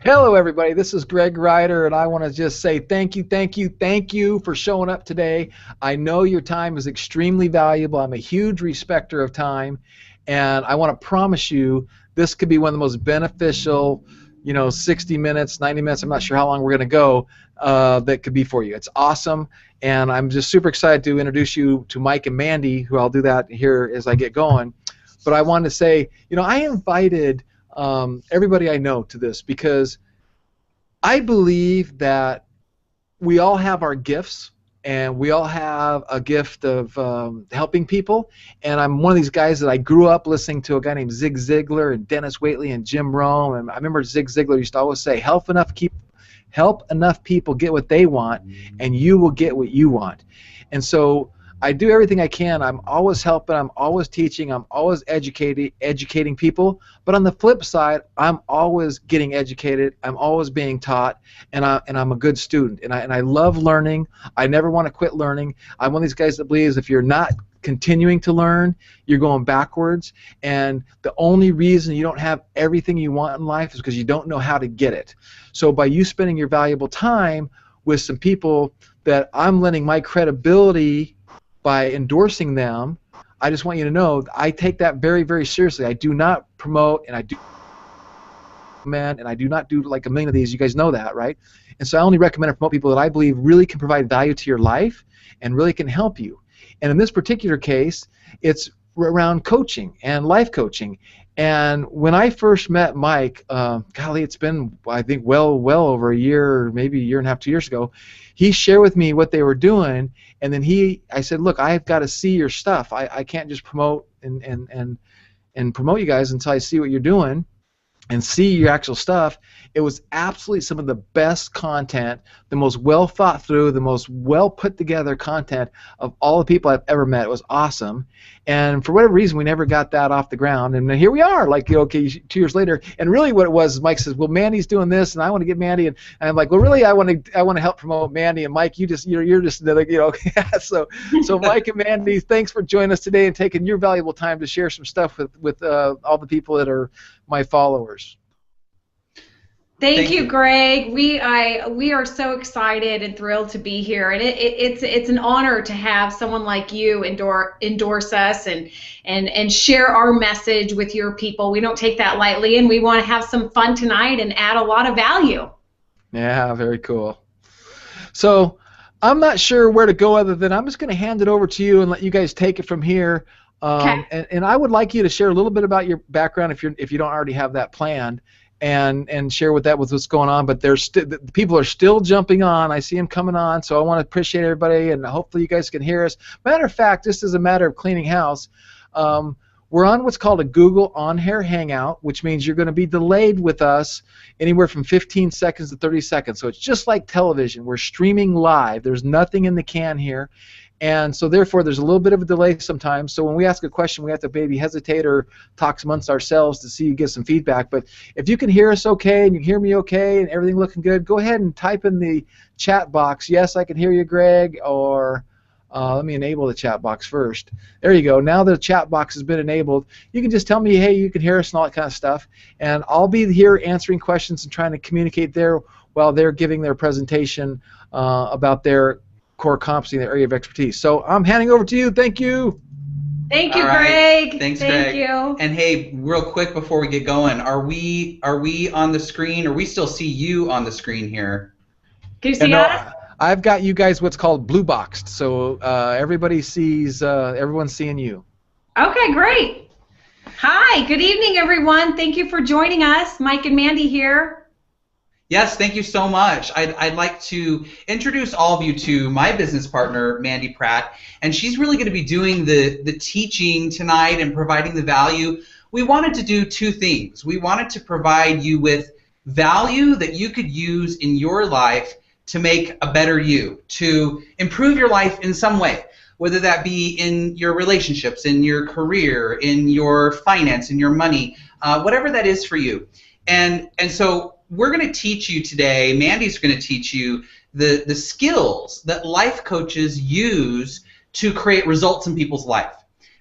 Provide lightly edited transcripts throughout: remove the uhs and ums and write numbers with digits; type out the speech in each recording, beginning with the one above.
Hello, everybody. This is Greg Ryder, and I want to just say thank you, thank you, thank you for showing up today. I know your time is extremely valuable. I'm a huge respecter of time, and I want to promise you this could be one of the most beneficial, 60 minutes, 90 minutes, I'm not sure how long we're going to go, that could be for you. It's awesome, and I'm just super excited to introduce you to Mike and Mandy, who I'll do that here as I get going. But I wanted to say, I invited everybody I know to this because I believe that we all have our gifts and we all have a gift of helping people, and I'm one of these guys that I grew up listening to a guy named Zig Ziglar and Dennis Waitley and Jim Rohn, and I remember Zig Ziglar used to always say, help enough people get what they want, and you will get what you want. And so I do everything I can. I'm always helping. I'm always teaching. I'm always educating people. But on the flip side, I'm always getting educated. I'm always being taught, and I'm a good student. And I love learning. I never want to quit learning. I'm one of these guys that believes if you're not continuing to learn, you're going backwards. And the only reason you don't have everything you want in life is because you don't know how to get it. So by you spending your valuable time with some people that I'm lending my credibility by endorsing them, I just want you to know I take that very, very seriously. I do not promote, and I do recommend, and I do not do like a million of these. You guys know that, right? And so I only recommend and promote people that I believe really can provide value to your life and really can help you. And in this particular case, it's around coaching and life coaching. And when I first met Mike, golly, it's been, I think, well over a year, maybe a year and a half, 2 years ago, he shared with me what they were doing, and then I said, look, I've got to see your stuff. I can't just promote and promote you guys until I see what you're doing and see your actual stuff. It was absolutely some of the best content, the most well thought through, the most well put together content of all the people I've ever met. It was awesome. And for whatever reason, we never got that off the ground. And here we are, like, okay, 2 years later. And really what it was is Mike says, well, Mandy's doing this, and I want to get Mandy. And I'm like, well, really, I want to help promote Mandy. And Mike, you're just another, So Mike and Mandy, thanks for joining us today and taking your valuable time to share some stuff with all the people that are my followers. Thank you, Greg. We are so excited and thrilled to be here, and it's an honor to have someone like you endorse us and share our message with your people. We don't take that lightly, and we want to have some fun tonight and add a lot of value. Yeah, very cool. So I'm not sure where to go other than I'm just going to hand it over to you and let you guys take it from here. Okay. And I would like you to share a little bit about your background if you don't already have that planned. And share with what's going on, but the people are still jumping on. I see them coming on, so I want to appreciate everybody, and hopefully you guys can hear us. Matter of fact, just as a matter of cleaning house, we're on what's called a Google On-Air Hangout, which means you're going to be delayed with us anywhere from 15 seconds to 30 seconds. So it's just like television. We're streaming live. There's nothing in the can here. And so therefore there's a little bit of a delay sometimes. So when we ask a question, we have to maybe hesitate or talk amongst ourselves to see you get some feedback. But if you can hear us okay and you hear me okay and everything looking good, go ahead and type in the chat box, yes, I can hear you, Greg, or let me enable the chat box first. There you go. Now the chat box has been enabled. You can just tell me, hey, you can hear us and all that kind of stuff. And I'll be here answering questions and trying to communicate there while they're giving their presentation about their core competency in the area of expertise. So I'm handing over to you. Thank you. Thank you, Greg. Thanks, Greg. Thank you. And hey, real quick before we get going, are we on the screen, or we still see you on the screen here? Can you see us? I've got you guys what's called blue boxed, so everybody sees, everyone's seeing you. Okay, great. Hi, good evening, everyone. Thank you for joining us. Mike and Mandy here. Yes, thank you so much. I'd like to introduce all of you to my business partner, Mandy Pratt, and she's really going to be doing the teaching tonight and providing the value. We wanted to do two things. We wanted to provide you with value that you could use in your life to make a better you, to improve your life in some way, whether that be in your relationships, in your career, in your finance, in your money, whatever that is for you. And so we're going to teach you today, Mandy's going to teach you the skills that life coaches use to create results in people's life.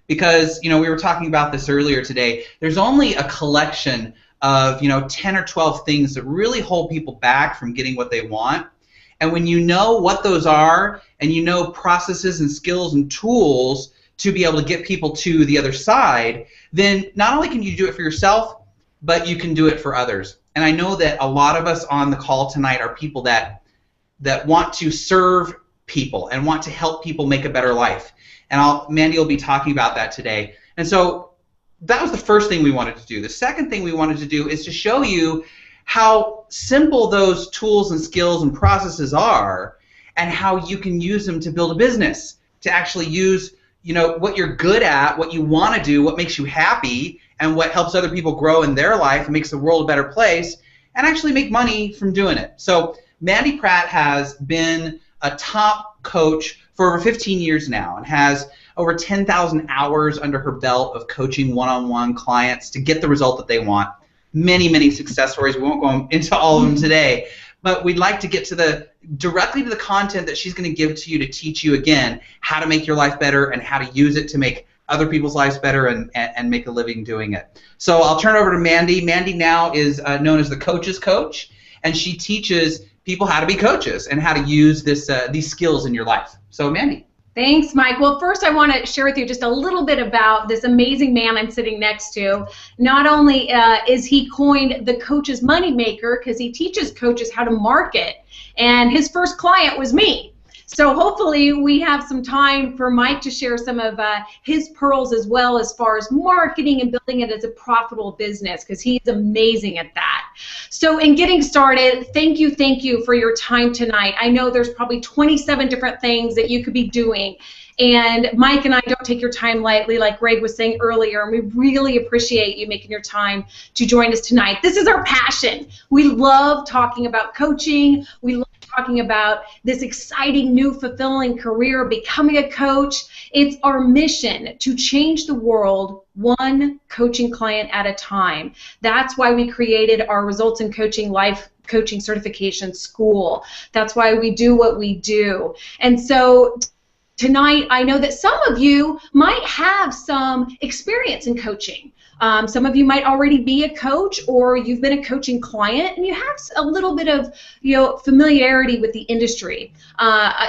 Because, we were talking about this earlier today, there's only a collection of 10 or 12 things that really hold people back from getting what they want. And when you know what those are, and you know processes and skills and tools to be able to get people to the other side, then not only can you do it for yourself, but you can do it for others. And I know that a lot of us on the call tonight are people that want to serve people and want to help people make a better life. And Mandy will be talking about that today. And so that was the first thing we wanted to do. The second thing we wanted to do is to show you how simple those tools and skills and processes are, and how you can use them to build a business, to actually use what you're good at, what you want to do, what makes you happy, and what helps other people grow in their life and makes the world a better place, and actually make money from doing it. So Mandy Pratt has been a top coach for over 15 years now and has over 10,000 hours under her belt of coaching one-on-one clients to get the result that they want. Many, many success stories. We won't go into all of them today, but we'd like to get to directly to the content that she's going to give to you to teach you, again, how to make your life better and how to use it to make other people's lives better and make a living doing it. So I'll turn over to Mandy. Mandy now is known as the Coach's Coach, and she teaches people how to be coaches and how to use these skills in your life. So Mandy. Thanks, Mike. Well, first I want to share with you just a little bit about this amazing man I'm sitting next to. Not only is he coined the Coach's Moneymaker, because he teaches coaches how to market, and his first client was me. So hopefully we have some time for Mike to share some of his pearls as well, as far as marketing and building it as a profitable business, because he's amazing at that. So in getting started, thank you for your time tonight. I know there's probably 27 different things that you could be doing, and Mike and I don't take your time lightly, like Greg was saying earlier, and we really appreciate you making your time to join us tonight. This is our passion. We love talking about coaching. We love talking about this exciting, new, fulfilling career, becoming a coach. It's our mission to change the world one coaching client at a time. That's why we created our Results in Coaching Life Coaching Certification School. That's why we do what we do. And so tonight, I know that some of you might have some experience in coaching. Some of you might already be a coach, or you've been a coaching client and you have a little bit of familiarity with the industry.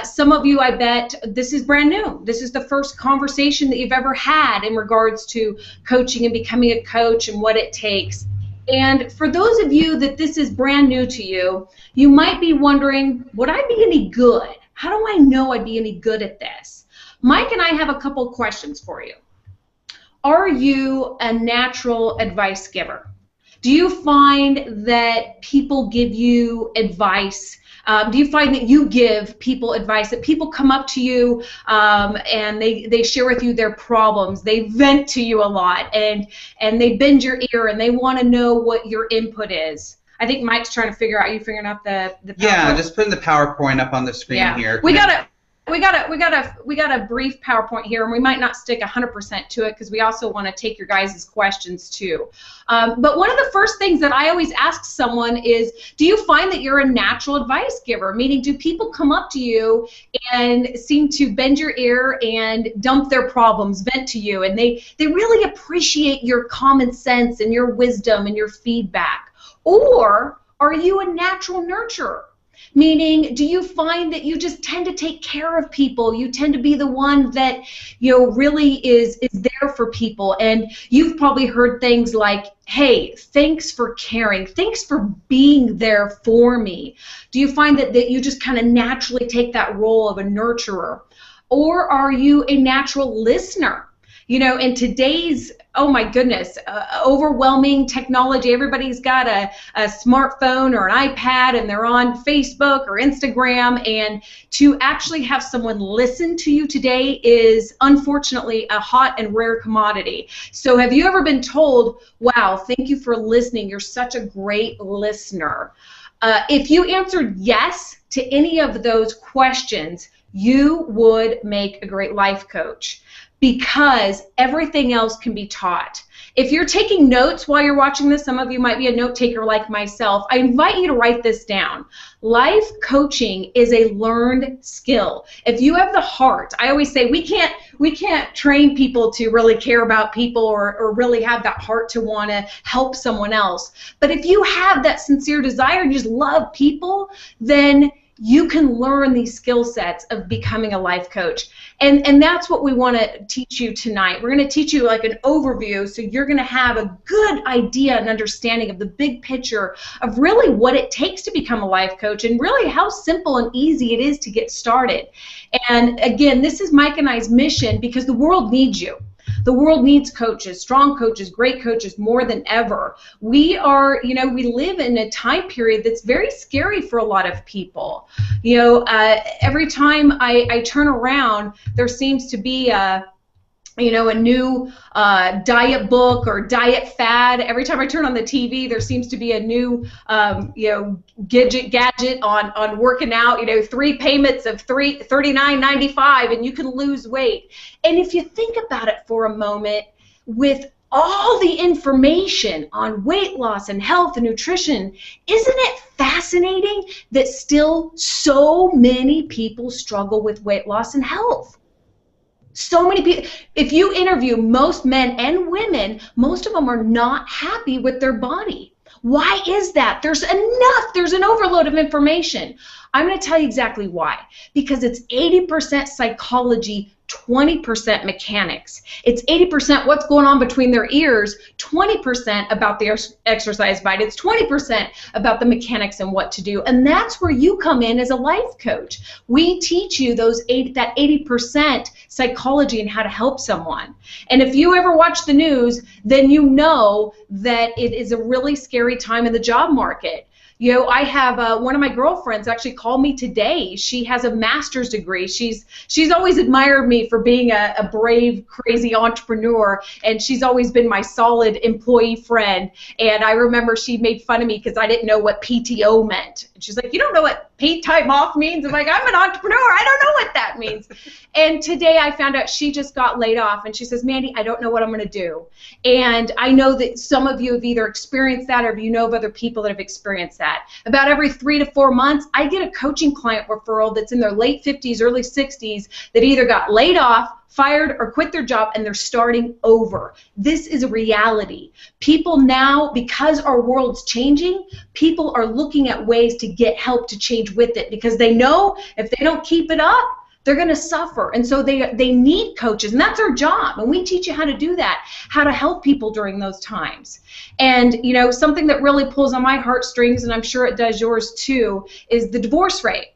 Some of you, I bet, this is brand new. This is the first conversation that you've ever had in regards to coaching and becoming a coach and what it takes. And for those of you that this is brand new to you, you might be wondering, would I be any good? How do I know I'd be any good at this? Mike and I have a couple questions for you. Are you a natural advice giver? Do you find that people give you advice? Do you find that you give people advice, that people come up to you and they share with you their problems, they vent to you a lot, and they bend your ear and they want to know what your input is? I think Mike's trying to figure out. Are you figuring out the PowerPoint? Yeah, just putting the PowerPoint up on the screen here. We got a brief PowerPoint here, and we might not stick 100% to it because we also want to take your guys' questions too. But one of the first things that I always ask someone is, do you find that you're a natural advice giver? Meaning, do people come up to you and seem to bend your ear and dump their problems, vent to you, and they really appreciate your common sense and your wisdom and your feedback? Or are you a natural nurturer? Meaning, do you find that you just tend to take care of people? You tend to be the one that really is there for people, and you've probably heard things like, hey, thanks for caring, thanks for being there for me. Do you find that you just kind of naturally take that role of a nurturer? Or are you a natural listener? In today's, oh my goodness, overwhelming technology, everybody's got a smartphone or an iPad, and they're on Facebook or Instagram, and to actually have someone listen to you today is unfortunately a hot and rare commodity. So have you ever been told, wow, thank you for listening, you're such a great listener? If you answered yes to any of those questions, you would make a great life coach, because everything else can be taught. If you're taking notes while you're watching this, some of you might be a note taker like myself, I invite you to write this down. Life coaching is a learned skill. If you have the heart, I always say we can't train people to really care about people or really have that heart to want to help someone else. But if you have that sincere desire and you just love people, then you can learn these skill sets of becoming a life coach. And that's what we want to teach you tonight. We're going to teach you like an overview, so you're going to have a good idea and understanding of the big picture of really what it takes to become a life coach and really how simple and easy it is to get started. And again, this is Mike and I's mission because the world needs you. The world needs coaches, strong coaches, great coaches, more than ever. We are, we live in a time period that's very scary for a lot of people. Every time I turn around, there seems to be a new diet book or diet fad. Every time I turn on the TV, there seems to be a new, gadget on working out. 3 payments of $39.95, and you can lose weight. And if you think about it for a moment, with all the information on weight loss and health and nutrition, isn't it fascinating that still so many people struggle with weight loss and health? So many people, if you interview most men and women, most of them are not happy with their body. Why is that? There's an overload of information. I'm going to tell you exactly why. Because it's 80% psychology, 20% mechanics. It's 80% what's going on between their ears, 20% about the exercise bite. It's 20% about the mechanics and what to do. And that's where you come in as a life coach. We teach you that 80% psychology and how to help someone. And if you ever watch the news, then you know that it is a really scary time in the job market. I have one of my girlfriends actually called me today. She has a master's degree. She's always admired me for being a brave, crazy entrepreneur, and she's always been my solid employee friend. And I remember she made fun of me because I didn't know what PTO meant. And she's like, "You don't know what paid time off means?" I'm like, "I'm an entrepreneur. I don't know what that means." And today I found out she just got laid off, and she says, "Mandy, I don't know what I'm going to do." And I know that some of you have either experienced that or you know of other people that have experienced that. About every 3 to 4 months, I get a coaching client referral that's in their late 50s, early 60s that either got laid off, fired, or quit their job, and they're starting over. This is a reality. People now, because our world's changing, people are looking at ways to get help to change with it because they know if they don't keep it up, they're going to suffer. And so they need coaches, and that's our job. And we teach you how to do that, how to help people during those times. And, something that really pulls on my heartstrings, and I'm sure it does yours too, is the divorce rate.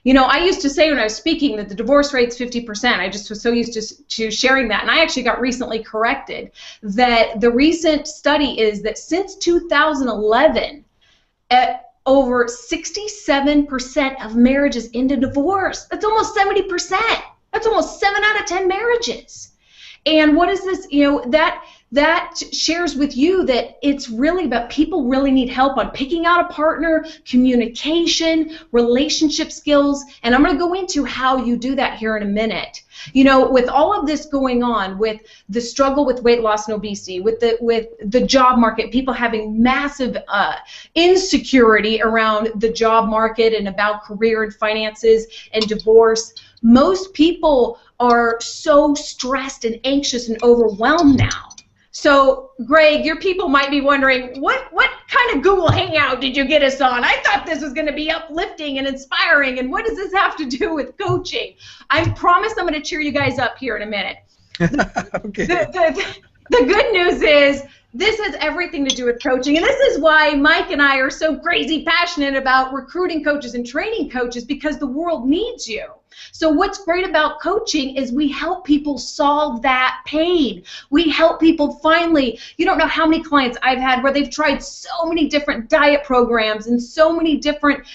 I used to say when I was speaking that the divorce rate's 50%. I just was so used to sharing that. And I actually got recently corrected that the recent study is that since 2011, over 67% of marriages end in divorce. That's almost 70%. That's almost 7 out of 10 marriages. And what is this? That shares with you that it's really about people really need help on picking out a partner, communication, relationship skills, and I'm going to go into how you do that here in a minute. With all of this going on, with the struggle with weight loss and obesity, with the job market, people having massive insecurity around the job market and about career and finances and divorce, most people are so stressed and anxious and overwhelmed now. So, Greg, your people might be wondering, what kind of Google Hangout did you get us on? I thought this was going to be uplifting and inspiring, and what does this have to do with coaching? I promise I'm going to cheer you guys up here in a minute. Okay. The good news is this has everything to do with coaching, and this is why Mike and I are so crazy passionate about recruiting coaches and training coaches, because the world needs you. So what's great about coaching is we help people solve that pain. We help people finally, you don't know how many clients I've had where they've tried so many different diet programs and so many different,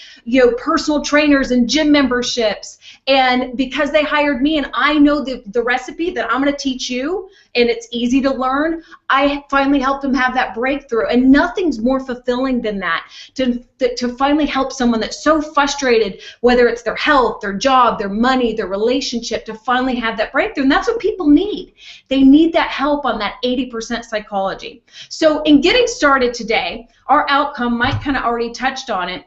personal trainers and gym memberships. And because they hired me and I know the recipe that I'm going to teach you, and it's easy to learn, I finally helped them have that breakthrough. And nothing's more fulfilling than that, to finally help someone that's so frustrated, whether it's their health, their job, their money, their relationship, to finally have that breakthrough. And that's what people need. They need that help on that 80% psychology. So in getting started today, our outcome, Mike kind of already touched on it,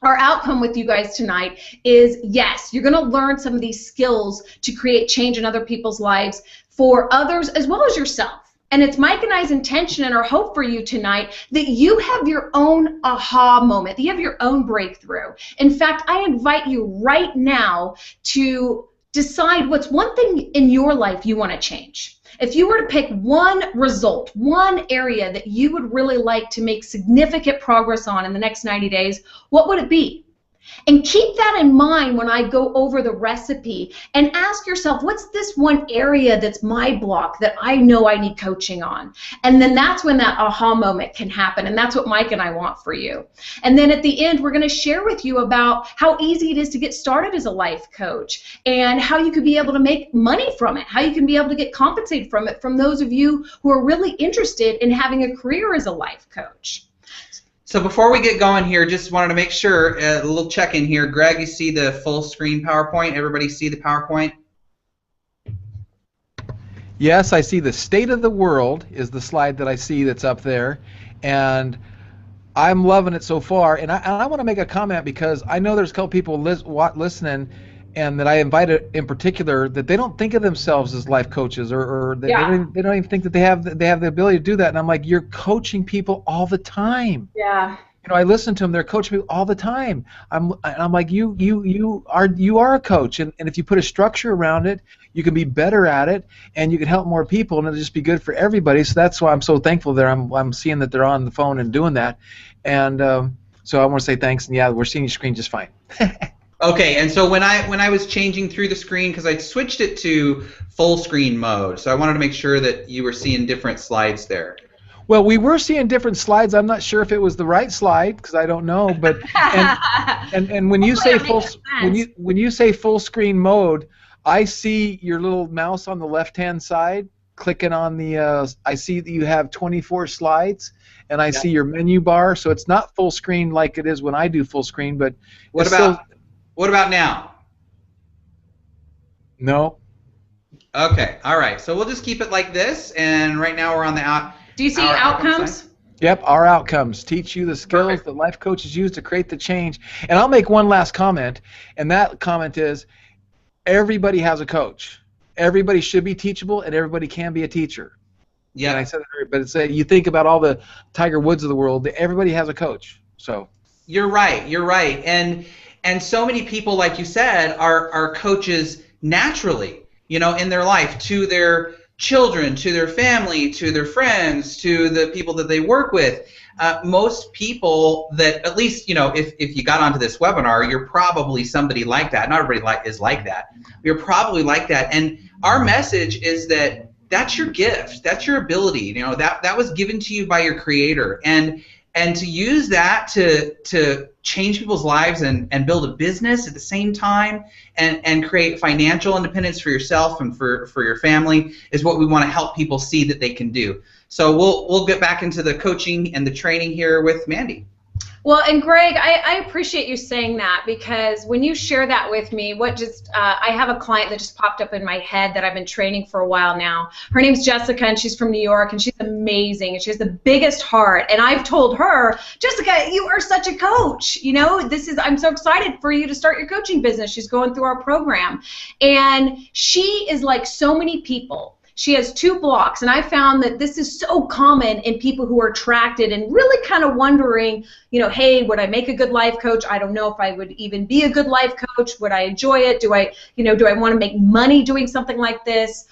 our outcome with you guys tonight is, yes, you're going to learn some of these skills to create change in other people's lives for others as well as yourself. And it's Mike and I's intention and our hope for you tonight that you have your own aha moment, that you have your own breakthrough. In fact, I invite you right now to decide what's one thing in your life you want to change. If you were to pick one result, one area that you would really like to make significant progress on in the next 90 days, what would it be? And keep that in mind when I go over the recipe, and ask yourself, what's this one area that's my block that I know I need coaching on? And then that's when that aha moment can happen, and that's what Mike and I want for you. And then at the end, we're going to share with you about how easy it is to get started as a life coach, and how you could be able to make money from it, how you can be able to get compensated from it, from those of you who are really interested in having a career as a life coach. So before we get going here, just wanted to make sure, a little check-in here. Greg, you see the full screen PowerPoint? Everybody see the PowerPoint? Yes, I see the state of the world is the slide that I see that's up there, and I'm loving it so far. And I want to make a comment, because I know there's a couple people listening, and that I invited in particular, that they don't think of themselves as life coaches, or they don't even think that they have the ability to do that. And I'm like, you're coaching people all the time. Yeah. You know, I listen to them; they're coaching me all the time. I'm like, you are a coach, and if you put a structure around it, you can be better at it, and you can help more people, and it'll just be good for everybody. So that's why I'm so thankful that I'm seeing that they're on the phone and doing that, and so I want to say thanks. And yeah, we're seeing your screen just fine. Okay, and so when I was changing through the screen, because I switched it to full screen mode, so I wanted to make sure that you were seeing different slides there. Well, we were seeing different slides. I'm not sure if it was the right slide, because I don't know. But and when you say when you say full screen mode, I see your little mouse on the left-hand side clicking on the. I see that you have 24 slides, and I see your menu bar. So it's not full screen like it is when I do full screen. But what about now? No. Okay. All right. So we'll just keep it like this, and right now we're on the out. Do you see outcomes? Yep, our outcomes teach you the skills that life coaches use to create the change. And I'll make one last comment, and that comment is, everybody has a coach. Everybody should be teachable, and everybody can be a teacher. Yeah. And I said that, but it's you think about all the Tiger Woods of the world. Everybody has a coach. So. You're right. You're right. And so many people, like you said, are coaches naturally, you know, in their life, to their children, to their family, to their friends, to the people that they work with. Most people that, at least, you know, if you got onto this webinar, you're probably somebody like that. Not everybody is like that. You're probably like that. And our message is that that's your gift. That's your ability. You know, that was given to you by your Creator. And to use that to change people's lives and build a business at the same time, and create financial independence for yourself and for your family, is what we want to help people see that they can do. So we'll get back into the coaching and the training here with Mandy. Well, and Greg, I appreciate you saying that, because when you share that with me, I have a client that just popped up in my head that I've been training for a while now. Her name's Jessica, and she's from New York, and she's amazing, and she has the biggest heart. And I've told her, Jessica, you are such a coach. You know, I'm so excited for you to start your coaching business. She's going through our program, and she is like so many people. She has 2 blocks, and I found that this is so common in people who are attracted and really kind of wondering, you know, hey, would I make a good life coach? I don't know if I would even be a good life coach. Would I enjoy it? Do I want to make money doing something like this?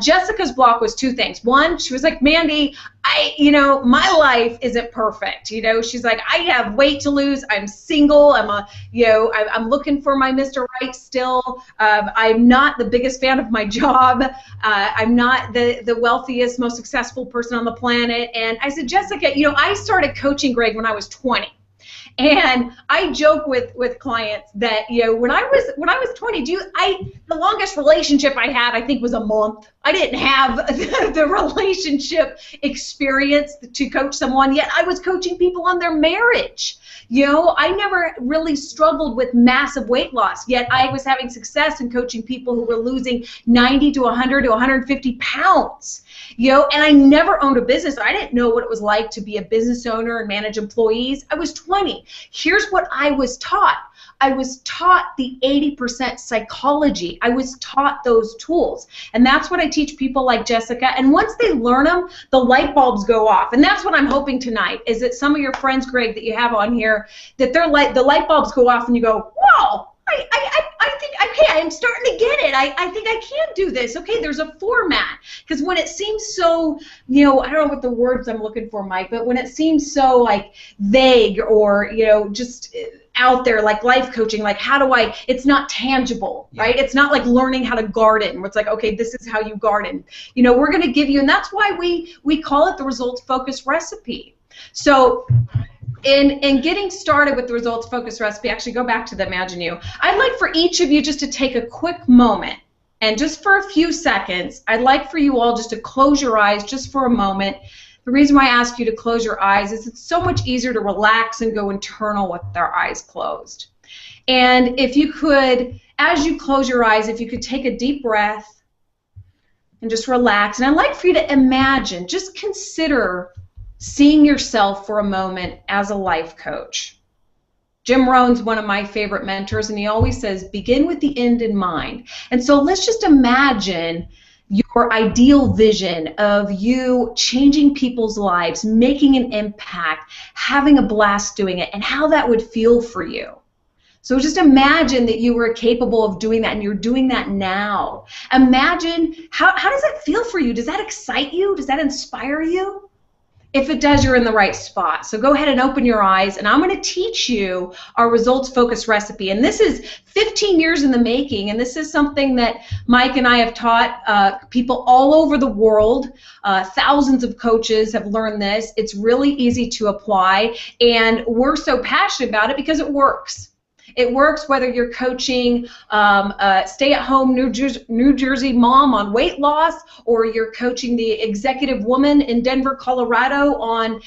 Jessica's block was 2 things. One, she was like, Mandy, my life isn't perfect. You know, she's like, I have weight to lose. I'm single. I'm looking for my Mr. Right still. I'm not the biggest fan of my job. I'm not the wealthiest, most successful person on the planet. And I said, Jessica, I started coaching Greg when I was 20. And I joke with clients that, when I was 20, the longest relationship I had, I think, was a month. I didn't have the relationship experience to coach someone, yet I was coaching people on their marriage. I never really struggled with massive weight loss, yet I was having success in coaching people who were losing 90 to 100 to 150 pounds. You know, and I never owned a business. I didn't know what it was like to be a business owner and manage employees. I was 20. Here's what I was taught. I was taught the 80% psychology. I was taught those tools. And that's what I teach people like Jessica. And once they learn them, the light bulbs go off. And that's what I'm hoping tonight, is that some of your friends, Greg, that you have on here, that the light bulbs go off and you go, whoa, I think, okay, I'm starting to get it. I think I can do this. Okay, there's a format. Because when it seems so, you know, I don't know what the words I'm looking for, Mike, but when it seems so like vague or, you know, just out there, like life coaching, like how do I, it's not tangible, right? It's not like learning how to garden, where it's like, okay, this is how you garden. You know, we're going to give you, and that's why we call it the results focused recipe. So in getting started with the results focused recipe, actually go back to the Imagine You. I'd like for each of you just to take a quick moment, and just for a few seconds, I'd like for you all just to close your eyes just for a moment. The reason why I ask you to close your eyes is it's so much easier to relax and go internal with our eyes closed. And if you could, as you close your eyes, if you could take a deep breath and just relax. And I'd like for you to imagine, just consider seeing yourself for a moment as a life coach. Jim Rohn's one of my favorite mentors, and he always says, begin with the end in mind. And so let's just imagine your ideal vision of you changing people's lives, making an impact, having a blast doing it, and how that would feel for you. So just imagine that you were capable of doing that, and you're doing that now. Imagine, how does that feel for you? Does that excite you? Does that inspire you? If it does, you're in the right spot. So go ahead and open your eyes, and I'm going to teach you our results-focused recipe. And this is 15 years in the making, and this is something that Mike and I have taught people all over the world. Thousands of coaches have learned this. It's really easy to apply, and we're so passionate about it because it works. It works whether you're coaching a stay-at-home New Jersey mom on weight loss, or you're coaching the executive woman in Denver, Colorado on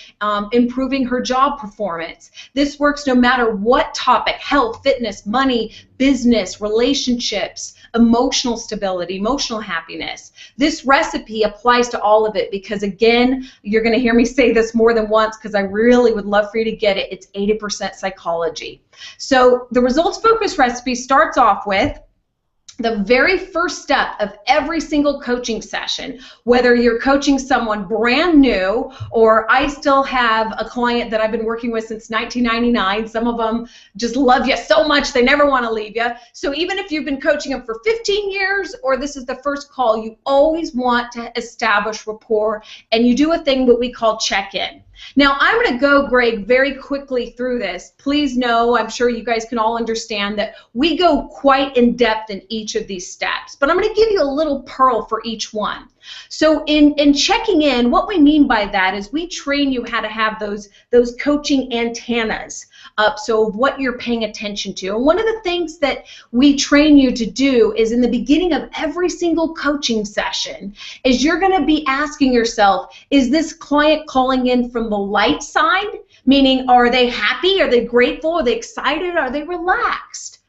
improving her job performance. This works no matter what topic: health, fitness, money, business, relationships, emotional stability, emotional happiness. This recipe applies to all of it because, again, you're going to hear me say this more than once because I really would love for you to get it. It's 80% psychology. So the results-focused recipe starts off with the very first step of every single coaching session, whether you're coaching someone brand new, or I still have a client that I've been working with since 1999. Some of them just love you so much they never want to leave you. So even if you've been coaching them for 15 years or this is the first call, you always want to establish rapport, and you do a thing that we call check-in. Now, I'm going to go, Greg, very quickly through this. Please know, I'm sure you guys can all understand that we go quite in depth in each of these steps, but I'm going to give you a little pearl for each one. So in checking in, what we mean by that is we train you how to have those coaching antennas up, so what you're paying attention to. And one of the things that we train you to do is in the beginning of every single coaching session is you're going to be asking yourself, is this client calling in from the light side? Meaning, are they happy? Are they grateful? Are they excited? Are they relaxed?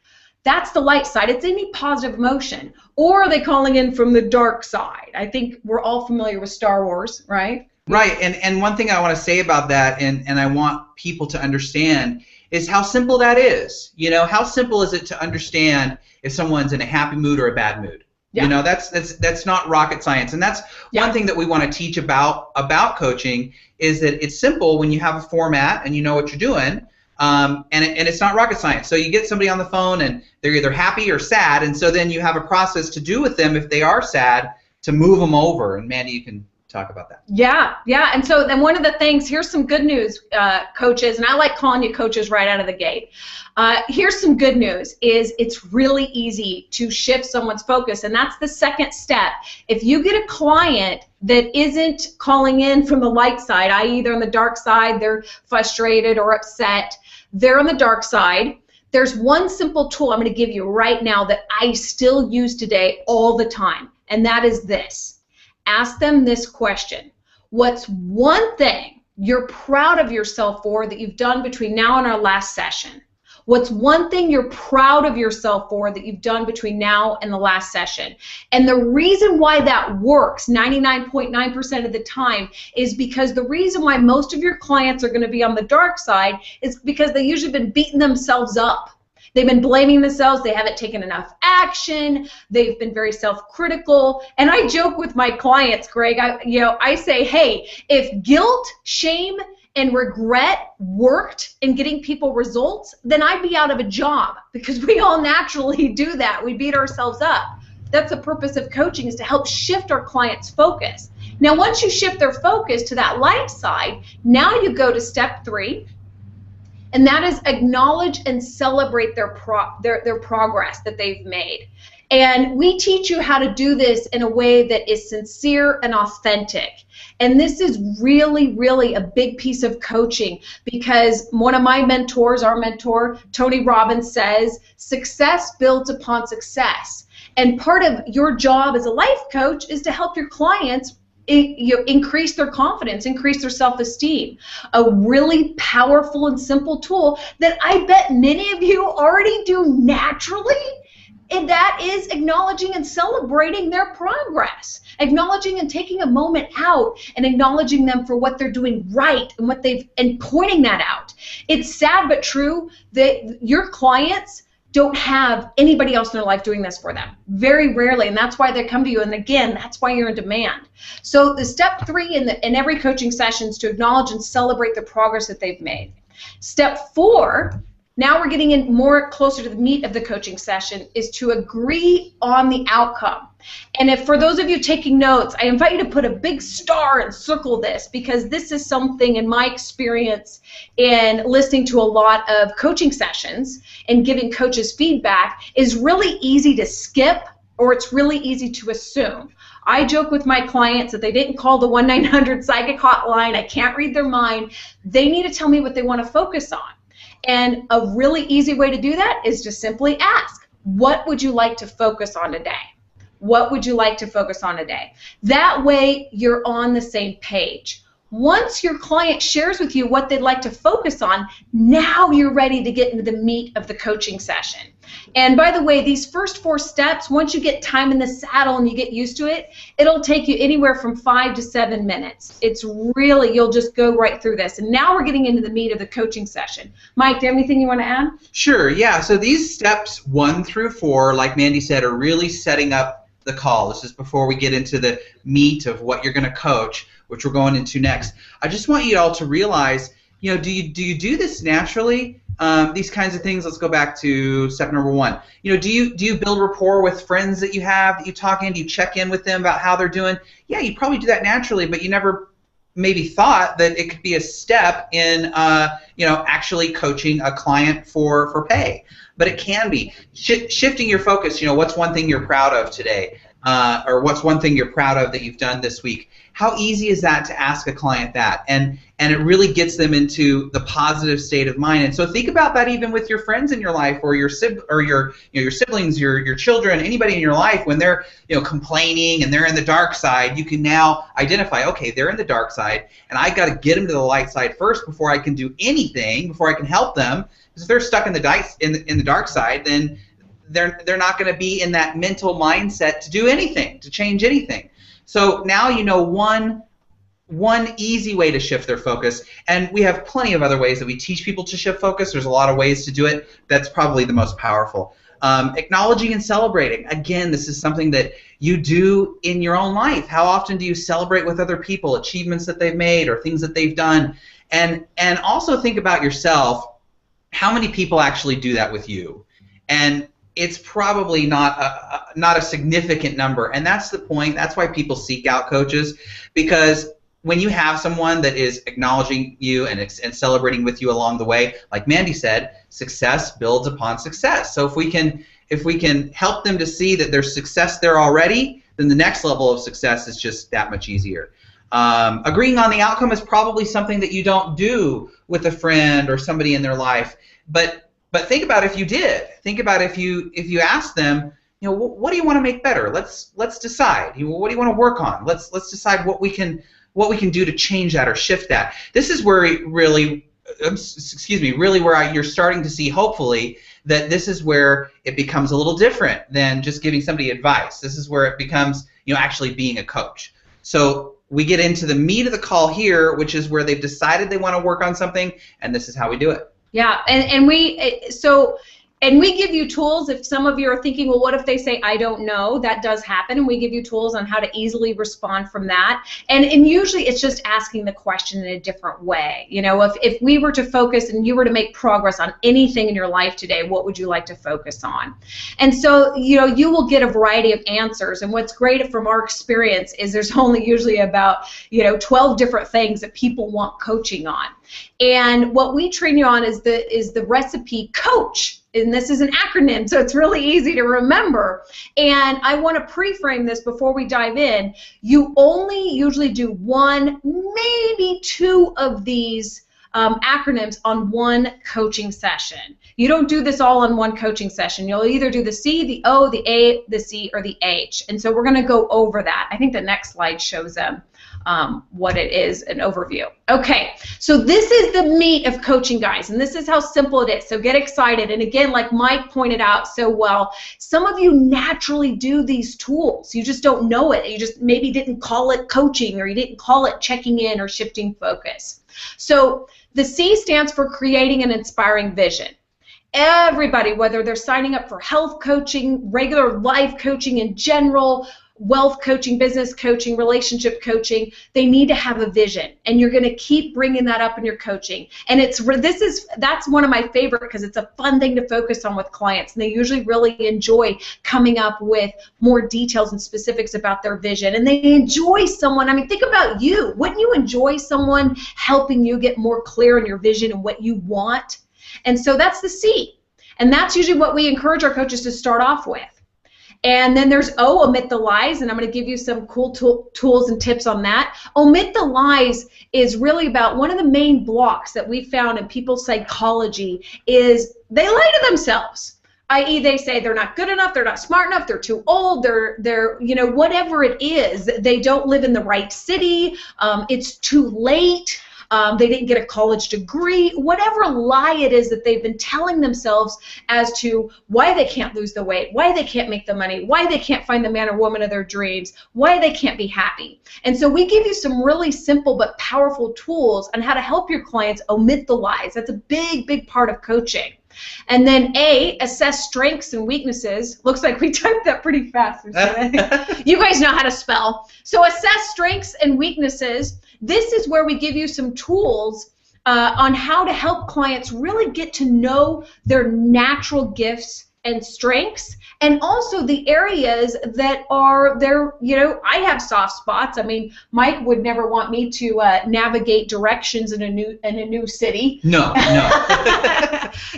That's the light side. It's any positive emotion. Or are they calling in from the dark side? I think we're all familiar with Star Wars, right? Right, and one thing I want to say about that, and I want people to understand, is how simple that is. You know, how simple is it to understand if someone's in a happy mood or a bad mood? Yeah. You know, that's not rocket science, and that's one thing that we want to teach about coaching, is that it's simple when you have a format and you know what you're doing, and it's not rocket science. So you get somebody on the phone and they're either happy or sad, and so then you have a process to do with them if they are sad to move them over. And Mandy, you can talk about that. Yeah, and so then one of the things, here's some good news, coaches, and I like calling you coaches right out of the gate. Here's some good news, is it's really easy to shift someone's focus, and that's the second step. If you get a client that isn't calling in from the light side, i.e. they're on the dark side, they're frustrated or upset, they're on the dark side, there's one simple tool I'm going to give you right now that I still use today all the time, and that is this. Ask them this question: what's one thing you're proud of yourself for that you've done between now and our last session? What's one thing you're proud of yourself for that you've done between now and the last session? And the reason why that works 99.9% of the time is because the reason why most of your clients are going to be on the dark side is because they've usually been beating themselves up. They've been blaming themselves. They haven't taken enough action. They've been very self-critical. And I joke with my clients, Greg, I say, hey, if guilt, shame, and regret worked in getting people results, then I'd be out of a job, because we all naturally do that. We beat ourselves up. That's the purpose of coaching, is to help shift our clients' focus. Now, once you shift their focus to that light side, now you go to step 3, and that is acknowledge and celebrate their progress that they've made. And we teach you how to do this in a way that is sincere and authentic. And this is really, really a big piece of coaching, because one of my mentors, our mentor, Tony Robbins, says, success builds upon success. And part of your job as a life coach is to help your clients increase their confidence, increase their self-esteem. A really powerful and simple tool that I bet many of you already do naturally, and that is acknowledging and celebrating their progress, acknowledging and taking a moment out and acknowledging them for what they're doing right and pointing that out. It's sad but true that your clients don't have anybody else in their life doing this for them. Very rarely, and that's why they come to you, and again, that's why you're in demand. So the step 3 in every coaching session is to acknowledge and celebrate the progress that they've made. Step 4, now we're getting in more closer to the meat of the coaching session, is to agree on the outcome. And if for those of you taking notes, I invite you to put a big star and circle this, because this is something in my experience in listening to a lot of coaching sessions and giving coaches feedback is really easy to skip, or it's really easy to assume. I joke with my clients that they didn't call the 1-900 psychic hotline. I can't read their mind. They need to tell me what they want to focus on. And a really easy way to do that is to simply ask, what would you like to focus on today? What would you like to focus on today? That way you're on the same page. Once your client shares with you what they'd like to focus on, now you're ready to get into the meat of the coaching session. And by the way, these first 4 steps, once you get time in the saddle and you get used to it, it'll take you anywhere from 5 to 7 minutes. It's really, you'll just go right through this. And now we're getting into the meat of the coaching session. Mike, do you have anything you want to add? Sure, yeah. So these steps 1 through 4, like Mandy said, are really setting up the call. This is before we get into the meat of what you're going to coach, which we're going into next. I just want you all to realize, do you do this naturally? These kinds of things. Let's go back to step number 1. Do you build rapport with friends that you have, that you talk in? Do you check in with them about how they're doing? Yeah, you probably do that naturally, but you never maybe thought that it could be a step in actually coaching a client for pay. But it can be. Shifting your focus, what's one thing you're proud of today? Or what's one thing you're proud of that you've done this week? How easy is that to ask a client that? And it really gets them into the positive state of mind. And so think about that even with your friends in your life, or your siblings, your children, anybody in your life. When they're complaining and they're in the dark side, you can now identify, okay, they're in the dark side, and I got to get them to the light side first before I can do anything, before I can help them. Because if they're stuck in the dark side, then they're not going to be in that mental mindset to do anything, to change anything. So now you know one easy way to shift their focus, and we have plenty of other ways that we teach people to shift focus. There's a lot of ways to do it. That's probably the most powerful. Acknowledging and celebrating. Again, this is something that you do in your own life. How often do you celebrate with other people achievements that they've made or things that they've done? And also think about yourself. How many people actually do that with you? And it's probably not a significant number, and that's the point. That's why people seek out coaches, because when you have someone that is acknowledging you and celebrating with you along the way, like Mandy said, success builds upon success. So if we can help them to see that there's success there already, then the next level of success is just that much easier. Agreeing on the outcome is probably something that you don't do with a friend or somebody in their life, but think about if you did. Think about if you asked them, what do you want to make better? Let's decide. What do you want to work on? Let's decide what we can do to change that or shift that. This is where really excuse me, really where you're starting to see, hopefully, that this is where it becomes a little different than just giving somebody advice. This is where it becomes, actually being a coach. So we get into the meat of the call here, which is where they've decided they want to work on something, and this is how we do it. Yeah, and we give you tools. If some of you are thinking, well, what if they say, I don't know? That does happen, and we give you tools on how to easily respond from that. And usually it's just asking the question in a different way. If we were to focus and you were to make progress on anything in your life today, what would you like to focus on? And so, you will get a variety of answers. And what's great from our experience is there's only usually about, 12 different things that people want coaching on. And what we train you on is the recipe COACH. And this is an acronym, so it's really easy to remember. And I want to pre-frame this before we dive in. You only usually do one, maybe two of these acronyms on one coaching session. You don't do this all in one coaching session. You'll either do the C, the O, the A, the C, or the H. And so we're going to go over that. I think the next slide shows them. What it is, an overview. Okay, so this is the meat of coaching, guys, and this is how simple it is. So get excited. And again, like Mike pointed out so well, some of you naturally do these tools. You just don't know it. You just maybe didn't call it coaching, or you didn't call it checking in or shifting focus. So the C stands for creating an inspiring vision. Everybody, whether they're signing up for health coaching, regular life coaching in general, wealth coaching, business coaching, relationship coaching, they need to have a vision, and you're going to keep bringing that up in your coaching. And that's one of my favorite, because it's a fun thing to focus on with clients, and they usually really enjoy coming up with more details and specifics about their vision. And they enjoy someone, think about you. Wouldn't you enjoy someone helping you get more clear in your vision and what you want? And so that's the C, and that's usually what we encourage our coaches to start off with. And then there's O, omit the lies, and I'm going to give you some cool tools and tips on that. Omit the lies is really about one of the main blocks that we found in people's psychology is they lie to themselves, i.e. they say they're not good enough, they're not smart enough, they're too old, they're whatever it is, they don't live in the right city, it's too late. They didn't get a college degree, whatever lie it is that they've been telling themselves as to why they can't lose the weight, why they can't make the money, why they can't find the man or woman of their dreams, why they can't be happy. And so we give you some really simple but powerful tools on how to help your clients omit the lies. That's a big, big part of coaching. And then A, assess strengths and weaknesses. Looks like we typed that pretty fast. You guys know how to spell. So assess strengths and weaknesses. This is where we give you some tools on how to help clients really get to know their natural gifts and strengths, and also the areas that are their, I have soft spots. Mike would never want me to navigate directions in a new city. No.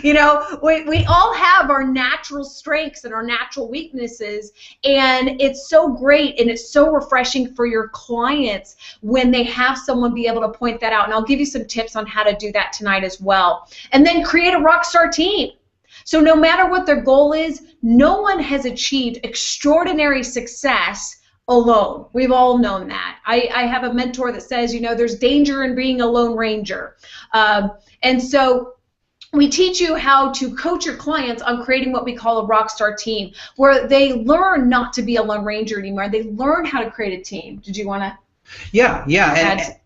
We all have our natural strengths and our natural weaknesses, and it's so great and it's so refreshing for your clients when they have someone be able to point that out. And I'll give you some tips on how to do that tonight as well. And then create a rock star team. So no matter what their goal is, no one has achieved extraordinary success alone. We've all known that. I have a mentor that says, there's danger in being a lone ranger. And so we teach you how to coach your clients on creating what we call a rock star team, where they learn not to be a lone ranger anymore. They learn how to create a team. Did you want to? Yeah.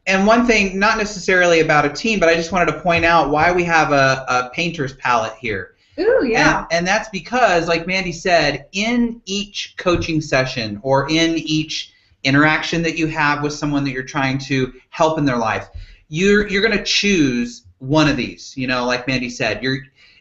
And one thing, not necessarily about a team, but I just wanted to point out why we have a painter's palette here. Ooh, yeah. And that's because, like Mandy said, in each coaching session or in each interaction that you have with someone that you're trying to help in their life, you're going to choose one of these. Like Mandy said,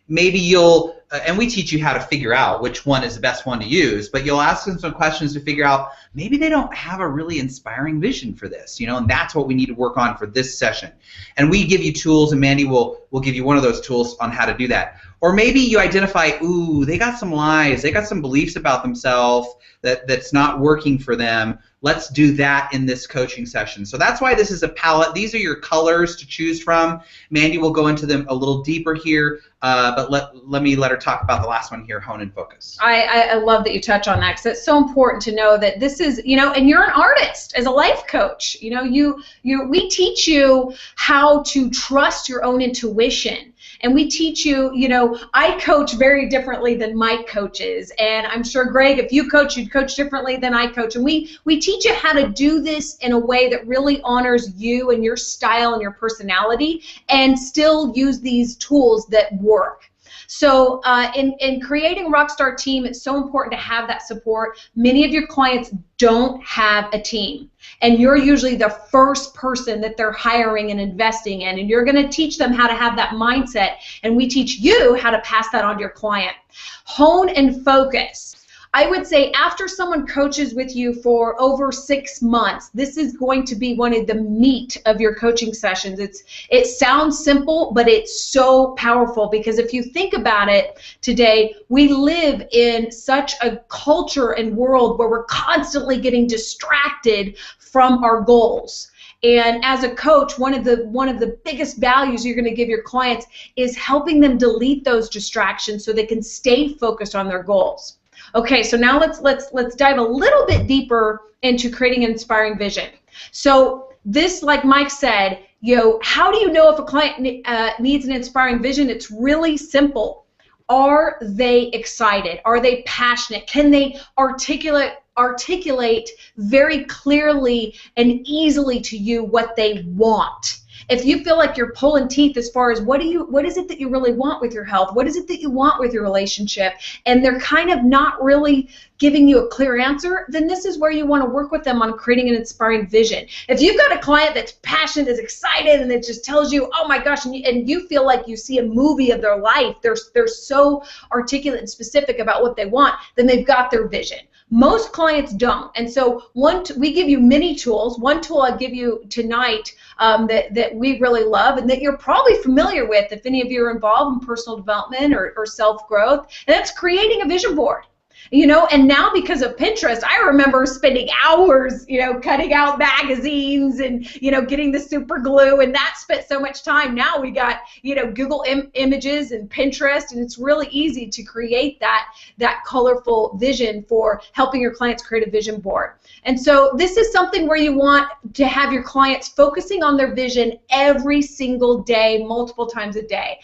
maybe you'll, and we teach you how to figure out which one is the best one to use, but you'll ask them some questions to figure out maybe they don't have a really inspiring vision for this, and that's what we need to work on for this session. And we give you tools, and Mandy will give you one of those tools on how to do that. Or maybe you identify, ooh, they got some lies, they got some beliefs about themselves that's not working for them. Let's do that in this coaching session. So that's why this is a palette. These are your colors to choose from. Mandy will go into them a little deeper here, but let me let her to talk about the last one here, hone and focus. I love that you touch on that, because it's so important to know that this is, and you're an artist as a life coach. We teach you how to trust your own intuition. And we teach you, I coach very differently than Mike coaches. And I'm sure, Greg, if you coach, you'd coach differently than I coach. And we teach you how to do this in a way that really honors you and your style and your personality, and still use these tools that work. So in creating a Rockstar team, it's so important to have that support. Many of your clients don't have a team, and you're usually the first person that they're hiring and investing in, and you're going to teach them how to have that mindset, and we teach you how to pass that on to your client. Hone and focus. I would say after someone coaches with you for over 6 months, this is going to be one of the meat of your coaching sessions. It sounds simple, but it's so powerful, because if you think about it today, we live in such a culture and world where we're constantly getting distracted from our goals. And as a coach, one of the biggest values you're going to give your clients is helping them delete those distractions so they can stay focused on their goals. Okay, so now let's dive a little bit deeper into creating an inspiring vision. So this, like Mike said, how do you know if a client needs an inspiring vision? It's really simple. Are they excited? Are they passionate? Can they articulate very clearly and easily to you what they want? If you feel like you're pulling teeth as far as what is it that you really want with your health, what is it that you want with your relationship, and they're kind of not really giving you a clear answer, then this is where you want to work with them on creating an inspiring vision. If you've got a client that's passionate, is excited, and it just tells you, oh my gosh, and you feel like you see a movie of their life, they're so articulate and specific about what they want, then they've got their vision. Most clients don't, and so we give you many tools. One tool I'll give you tonight that we really love and that you're probably familiar with if any of you are involved in personal development or self-growth, and that's creating a vision board. And now because of Pinterest, I remember spending hours, cutting out magazines and, getting the super glue, and that spent so much time. Now we got, Google Images and Pinterest, and it's really easy to create that colorful vision for helping your clients create a vision board. And so this is something where you want to have your clients focusing on their vision every single day, multiple times a day.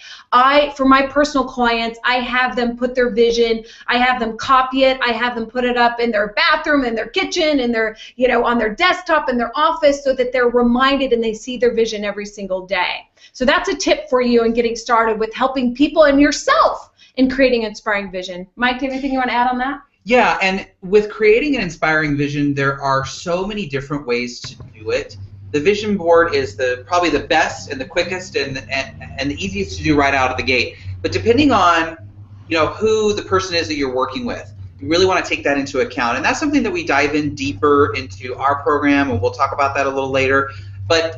For my personal clients, I have them put their vision, I have them copy it, I have them put it up in their bathroom, in their kitchen, in their, on their desktop, in their office, so that they're reminded and they see their vision every single day. So that's a tip for you in getting started with helping people and yourself in creating an inspiring vision. Mike, do you have anything you want to add on that? Yeah, and with creating an inspiring vision, there are so many different ways to do it. The vision board is probably the best and the quickest and the easiest to do right out of the gate. But depending on who the person is that you're working with, you really want to take that into account. And that's something that we dive in deeper into our program, and we'll talk about that a little later. But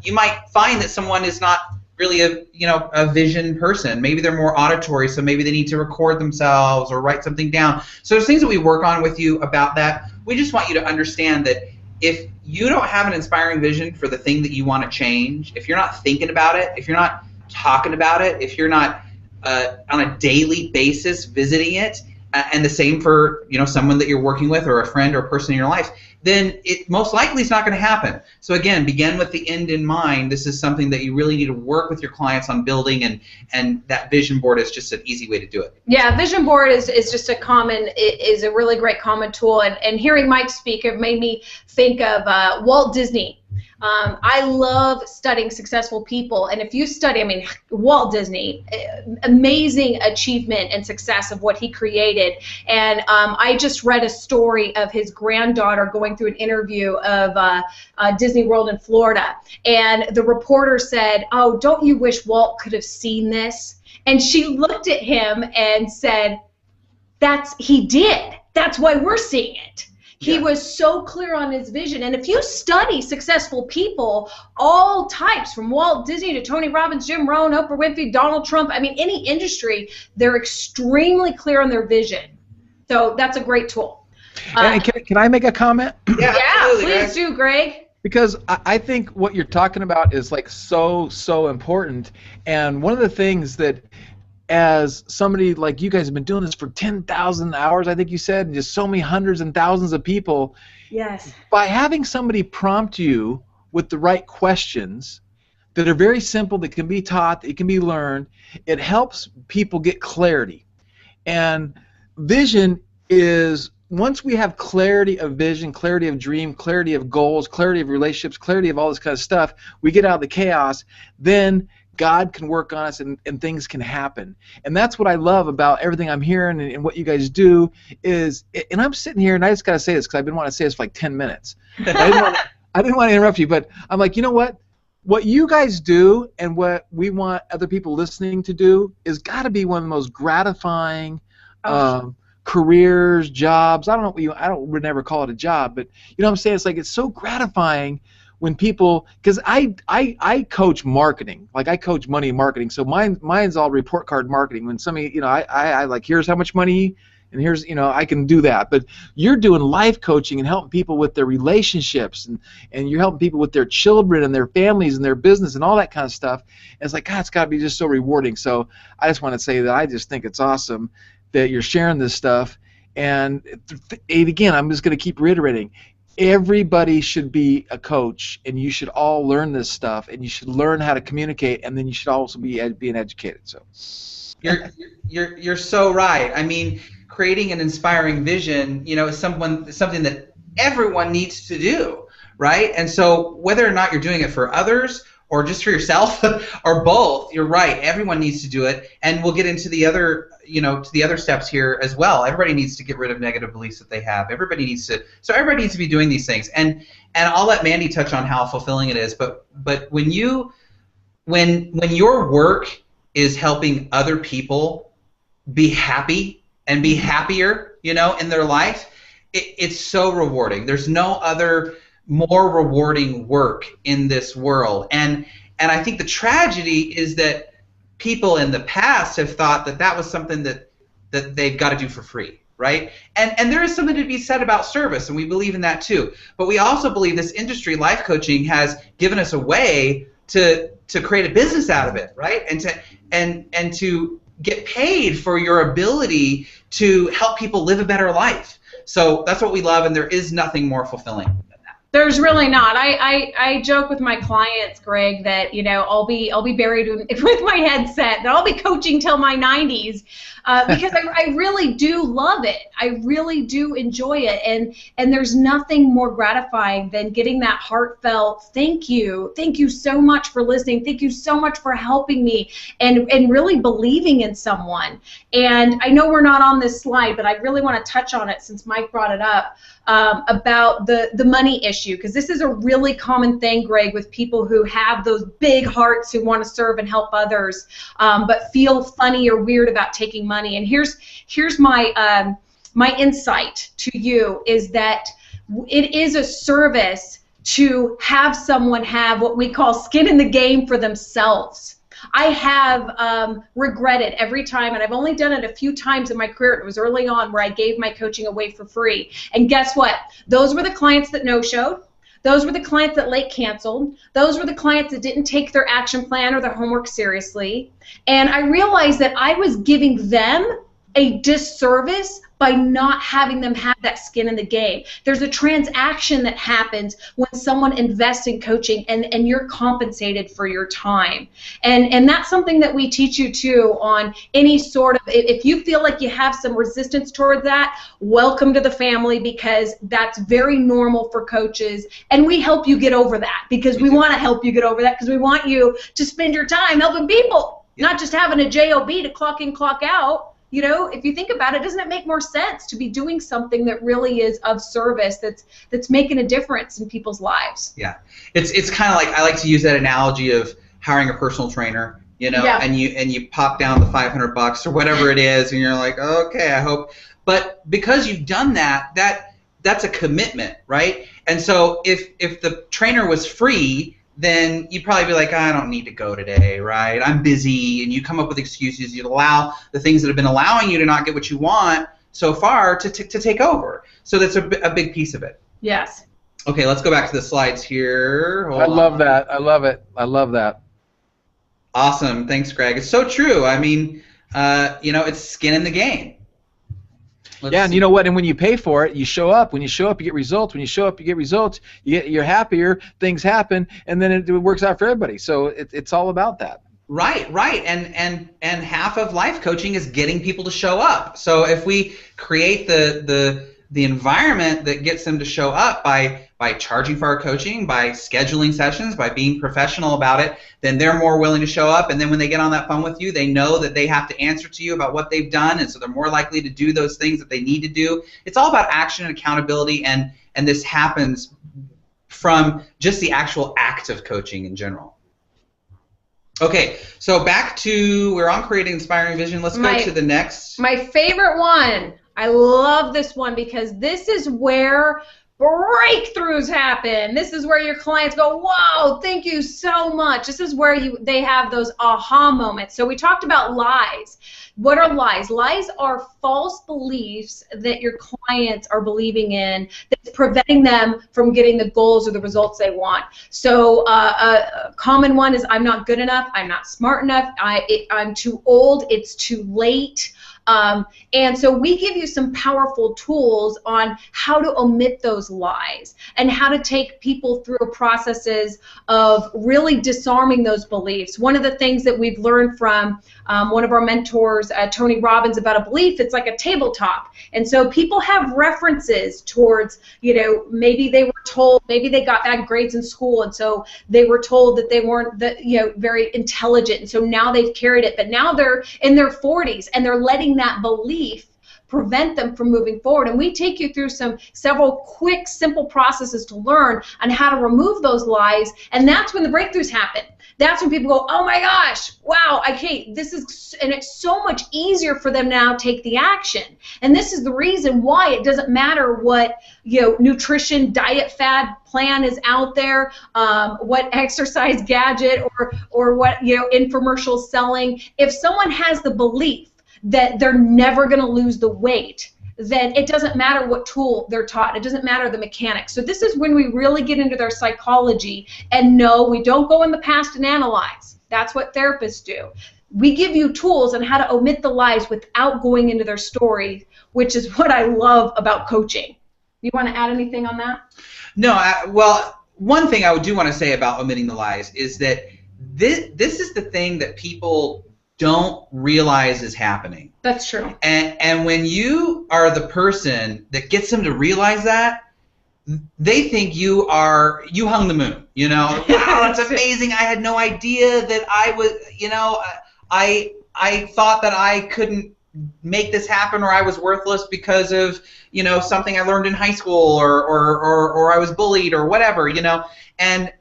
you might find that someone is not really a vision person. Maybe they're more auditory, so maybe they need to record themselves or write something down. So there's things that we work on with you about that. We just want you to understand that if you don't have an inspiring vision for the thing that you want to change, if you're not thinking about it, if you're not talking about it, if you're not on a daily basis visiting it, and the same for someone that you're working with or a friend or a person in your life, then it most likely is not going to happen. So again, begin with the end in mind. This is something that you really need to work with your clients on building, and that vision board is just an easy way to do it. Yeah, vision board is just is a really great common tool. And hearing Mike speak, it made me think of Walt Disney. I love studying successful people, and if you study, Walt Disney, amazing achievement and success of what he created, and I just read a story of his granddaughter going through an interview of Disney World in Florida, and the reporter said, "Oh, don't you wish Walt could have seen this?" And she looked at him and said, he did. That's why we're seeing it. He was so clear on his vision. And if you study successful people, all types, from Walt Disney to Tony Robbins, Jim Rohn, Oprah Winfrey, Donald Trump, any industry, they're extremely clear on their vision. So that's a great tool. Can I make a comment? Yeah, please do, Greg. Because I think what you're talking about is so important. And one of the things that as somebody like you guys have been doing this for 10,000 hours, I think you said, and just so many hundreds and thousands of people. Yes. By having somebody prompt you with the right questions that are very simple, that can be taught, that it can be learned, it helps people get clarity. And vision is, once we have clarity of vision, clarity of dream, clarity of goals, clarity of relationships, clarity of all this kind of stuff, we get out of the chaos, then God can work on us and things can happen. And that's what I love about everything I'm hearing and what you guys do is, and I'm sitting here and I just got to say this because I've been wanting to say this for like 10 minutes. I didn't want to interrupt you, but I'm like, you know what? What you guys do and what we want other people listening to do is got to be one of the most gratifying careers, jobs. I don't know what would never call it a job, but you know what I'm saying? It's like it's so gratifying when people, because I coach marketing, like I coach money and marketing, so mine's all report card marketing. When somebody, you know, I like, here's how much money, and here's, you know, I can do that. But you're doing life coaching and helping people with their relationships, and you're helping people with their children and their families and their business and all that kind of stuff. And it's like, God, it's got to be just so rewarding. So I just want to say that I just think it's awesome that you're sharing this stuff. And again, I'm just going to keep reiterating, everybody should be a coach, and you should all learn this stuff, and you should learn how to communicate, and then you should also be being educated. So you're so right. I mean, creating an inspiring vision, you know, is something that everyone needs to do, right? And so whether or not you're doing it for others or just for yourself or both, you're right. Everyone needs to do it, and we'll get into the other, you know, to the other steps here as well. Everybody needs to get rid of negative beliefs that they have. Everybody needs to be doing these things. And I'll let Mandy touch on how fulfilling it is. But when your work is helping other people be happy and be happier, you know, in their life, it's so rewarding. There's no other more rewarding work in this world. And I think the tragedy is that people in the past have thought that was something that they've got to do for free, right? And there is something to be said about service, and we believe in that too. But we also believe this industry, life coaching, has given us a way to create a business out of it, right? And to get paid for your ability to help people live a better life. So that's what we love, and there is nothing more fulfilling than that. There's really not. I joke with my clients, Greg, that, you know, I'll be buried with my headset, that I'll be coaching till my 90s, because I really do love it. I really do enjoy it, and there's nothing more gratifying than getting that heartfelt thank you so much for listening, thank you so much for helping me, and really believing in someone. And I know we're not on this slide, but I really want to touch on it since Mike brought it up, about the money issue, because this is a really common thing, Greg, with people who have those big hearts who want to serve and help others, but feel funny or weird about taking money. And here's my my insight to you is that it is a service to have someone have what we call skin in the game for themselves. I have regretted every time, and I've only done it a few times in my career. It was early on where I gave my coaching away for free. And guess what? Those were the clients that no-showed. Those were the clients that late canceled. Those were the clients that didn't take their action plan or their homework seriously. And I realized that I was giving them a disservice by not having them have that skin in the game. There's a transaction that happens when someone invests in coaching, and you're compensated for your time. And that's something that we teach you too on any sort of, if you feel like you have some resistance toward that, welcome to the family, because that's very normal for coaches, and we help you get over that, because we want to help you get over that, because we want you to spend your time helping people, not just having a job to clock in, clock out. You know, if you think about it, doesn't it make more sense to be doing something that really is of service, that's making a difference in people's lives? Yeah, it's kind of like, I like to use that analogy of hiring a personal trainer, you know, and you pop down the $500 or whatever it is, and you're like, okay, I hope. But because you've done that's a commitment, right? And so if the trainer was free, then you'd probably be like, I don't need to go today, right? I'm busy, and you come up with excuses. You'd allow the things that have been allowing you to not get what you want so far to take over. So that's a big piece of it. Yes. Okay, let's go back to the slides here. I love that. I love it. I love that. Awesome. Thanks, Greg. It's so true. I mean, it's skin in the game. Yeah, and you know what? And when you pay for it, you show up. When you show up, you get results. When you show up, you get results. You're happier. Things happen, and then it works out for everybody. So it's all about that. Right. And half of life coaching is getting people to show up. So if we create the environment that gets them to show up by charging for our coaching, by scheduling sessions, by being professional about it, then they're more willing to show up. And then when they get on that phone with you, they know that they have to answer to you about what they've done, and so they're more likely to do those things that they need to do. It's all about action and accountability, and this happens from just the actual act of coaching in general. Okay, so we're on creating inspiring vision. Let's go to the next. My favorite one. I love this one because this is where breakthroughs happen. This is where your clients go, "Whoa, thank you so much." This is where they have those aha moments. So we talked about lies. What are lies? Lies are false beliefs that your clients are believing in that's preventing them from getting the goals or the results they want. So a common one is, I'm not good enough, I'm not smart enough, I'm too old, it's too late. And so we give you some powerful tools on how to omit those lies and how to take people through processes of really disarming those beliefs. One of the things that we've learned from one of our mentors, Tony Robbins, about a belief, it's like a tabletop. And so people have references towards, maybe they were told, maybe they got bad grades in school, and so they were told that they weren't very intelligent, and so now they've carried it, but now they're in their 40s and they're letting that belief prevent them from moving forward. And we take you through several quick, simple processes to learn on how to remove those lies, and that's when the breakthroughs happen. That's when people go, "Oh my gosh, wow, this is," and it's so much easier for them now to take the action. And this is the reason why it doesn't matter what nutrition, diet, fad plan is out there, what exercise gadget or what infomercial selling. If someone has the belief that they're never going to lose the weight, then it doesn't matter what tool they're taught. It doesn't matter the mechanics. So this is when we really get into their psychology, and no, we don't go in the past and analyze. That's what therapists do. We give you tools on how to omit the lies without going into their story, which is what I love about coaching. You want to add anything on that? No, well, one thing I do want to say about omitting the lies is that this is the thing that people don't realize is happening. That's true. And when you are the person that gets them to realize that, they think you hung the moon. Wow, that's amazing. I had no idea that I was, I thought that I couldn't make this happen, or I was worthless because of, something I learned in high school, or I was bullied, or whatever, And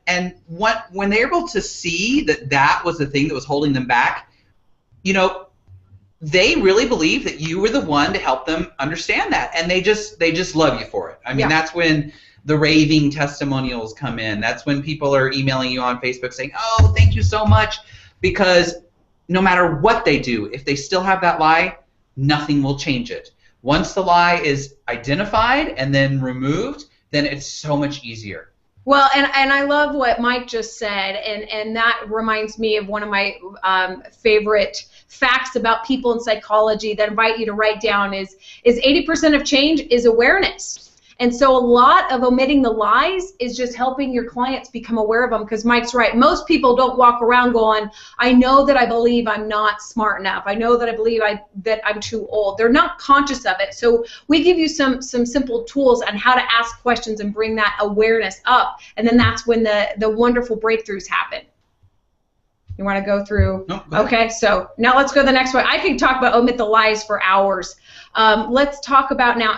when they're able to see that was the thing that was holding them back, they really believe that you were the one to help them understand that, and they just love you for it. I mean, That's when the raving testimonials come in. That's when people are emailing you on Facebook saying, "Oh, thank you so much," because no matter what they do, if they still have that lie, nothing will change it. Once the lie is identified and then removed, then it's so much easier. Well, and I love what Mike just said, and that reminds me of one of my favorite facts about people in psychology that I invite you to write down is 80% of change is awareness. And so a lot of omitting the lies is just helping your clients become aware of them, because Mike's right. Most people don't walk around going, "I know that I believe I'm not smart enough. I know that I believe that I'm too old." They're not conscious of it. So we give you some simple tools on how to ask questions and bring that awareness up, and then that's when the wonderful breakthroughs happen. You want to go through? No, go ahead. Okay, so now let's go to the next one. I can talk about omit the lies for hours. Let's talk about now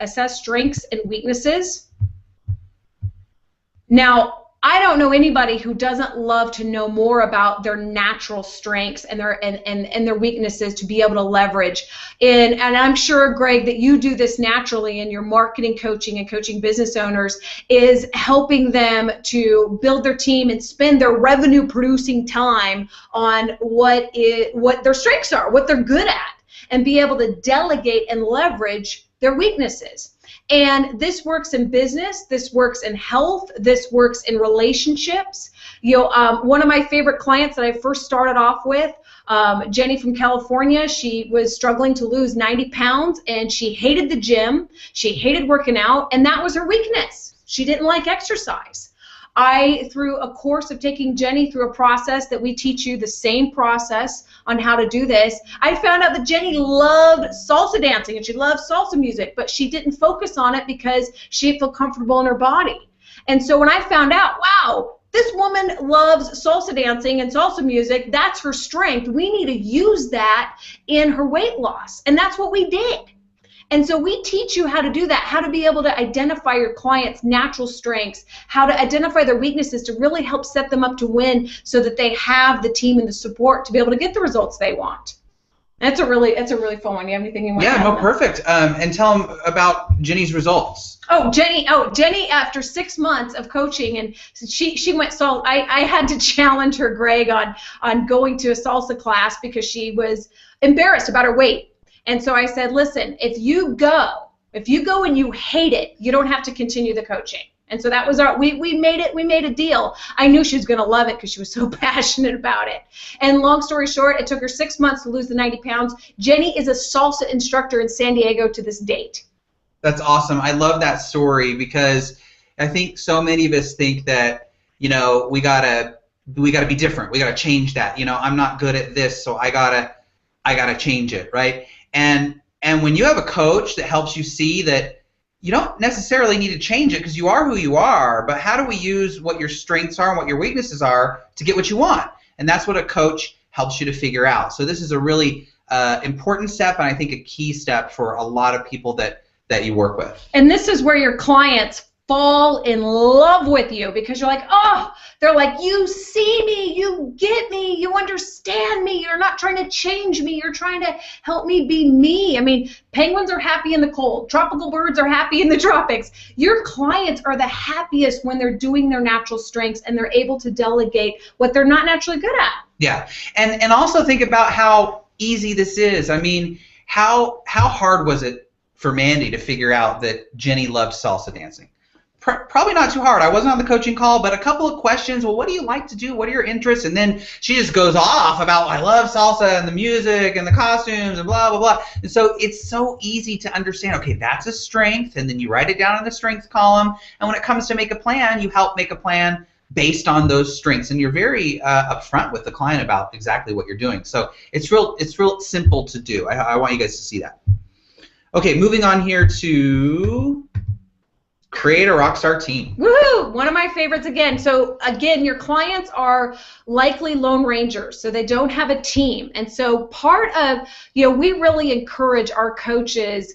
assess strengths and weaknesses. Now, I don't know anybody who doesn't love to know more about their natural strengths and their weaknesses to be able to leverage. And I'm sure, Greg, that you do this naturally in your marketing coaching and coaching business owners, is helping them to build their team and spend their revenue producing time on what their strengths are, what they're good at, and be able to delegate and leverage their weaknesses. And this works in business, this works in health, this works in relationships. One of my favorite clients that I first started off with, Jenny from California, she was struggling to lose 90 pounds, and she hated the gym, she hated working out, and that was her weakness. She didn't like exercise. Through a course of taking Jenny through a process that we teach you the same process on how to do this, I found out that Jenny loved salsa dancing and she loved salsa music, but she didn't focus on it because she didn't feel comfortable in her body. And so when I found out, wow, this woman loves salsa dancing and salsa music, that's her strength, we need to use that in her weight loss. And that's what we did. And so we teach you how to do that, how to be able to identify your clients' natural strengths, how to identify their weaknesses to really help set them up to win so that they have the team and the support to be able to get the results they want. That's a really fun one. You have anything you want to add? Yeah, no, perfect. And tell them about Jenny's results. Jenny, after 6 months of coaching, and she went I had to challenge her, Greg, on going to a salsa class because she was embarrassed about her weight. And so I said, listen, if you go and you hate it, you don't have to continue the coaching. And so that was we made a deal. I knew she was going to love it because she was so passionate about it. And long story short, it took her 6 months to lose the 90 pounds. Jenny is a salsa instructor in San Diego to this date. That's awesome. I love that story because I think so many of us think that, we gotta be different. We gotta change that. I'm not good at this, so I gotta change it, right? And when you have a coach that helps you see that you don't necessarily need to change it because you are who you are, but how do we use what your strengths are and what your weaknesses are to get what you want? And that's what a coach helps you to figure out. So this is a really important step, and I think a key step for a lot of people that you work with. And this is where your clients fall in love with you because you're like, they're like, you see me, you get me, you understand me, you're not trying to change me, you're trying to help me be me. I mean, penguins are happy in the cold, tropical birds are happy in the tropics. Your clients are the happiest when they're doing their natural strengths and they're able to delegate what they're not naturally good at. Yeah, and also think about how easy this is. I mean, how hard was it for Mandy to figure out that Jenny loved salsa dancing? Probably not too hard. I wasn't on the coaching call, but a couple of questions. Well, what do you like to do? What are your interests? And then she just goes off about, I love salsa and the music and the costumes and blah, blah, blah. And so it's so easy to understand, okay, that's a strength, and then you write it down in the strengths column. And when it comes to make a plan, you help make a plan based on those strengths. And you're very upfront with the client about exactly what you're doing. So it's real simple to do. I want you guys to see that. Okay, moving on here to create a rockstar team. Woohoo! One of my favorites again. So again, your clients are likely lone rangers, so they don't have a team. And so part of, we really encourage our coaches,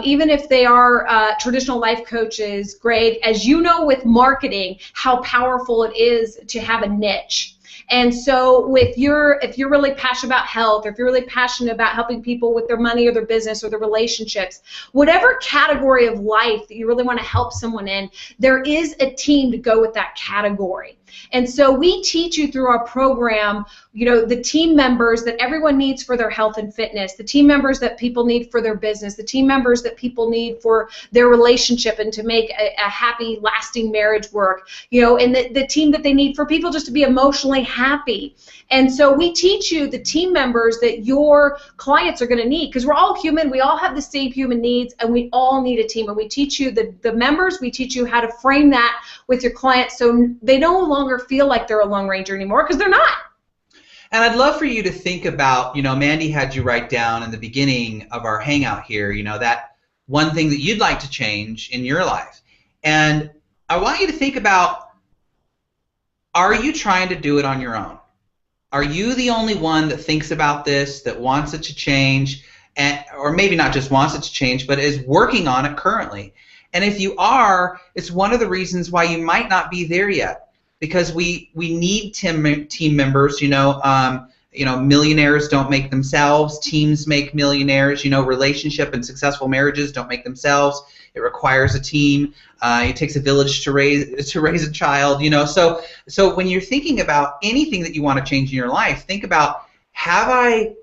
even if they are traditional life coaches, Greg, as you know with marketing, how powerful it is to have a niche. And so if you're really passionate about health, or if you're really passionate about helping people with their money or their business or their relationships, whatever category of life that you really want to help someone in, there is a team to go with that category. And so we teach you through our program, the team members that everyone needs for their health and fitness, the team members that people need for their business, the team members that people need for their relationship and to make a happy, lasting marriage work, and the team that they need for people just to be emotionally happy. And so we teach you the team members that your clients are going to need, because we're all human, we all have the same human needs, and we all need a team. And we teach you the members, we teach you how to frame that with your clients so they no longer feel like they're a lone ranger anymore, because they're not. And I'd love for you to think about, Mandy had you write down in the beginning of our hangout here, that one thing that you'd like to change in your life. And I want you to think about, are you trying to do it on your own? Are you the only one that thinks about this, that wants it to change, or maybe not just wants it to change, but is working on it currently? And if you are, it's one of the reasons why you might not be there yet, because we need team members. Millionaires don't make themselves. Teams make millionaires. Relationship and successful marriages don't make themselves. It requires a team. It takes a village to raise a child. So when you're thinking about anything that you want to change in your life, think about, have I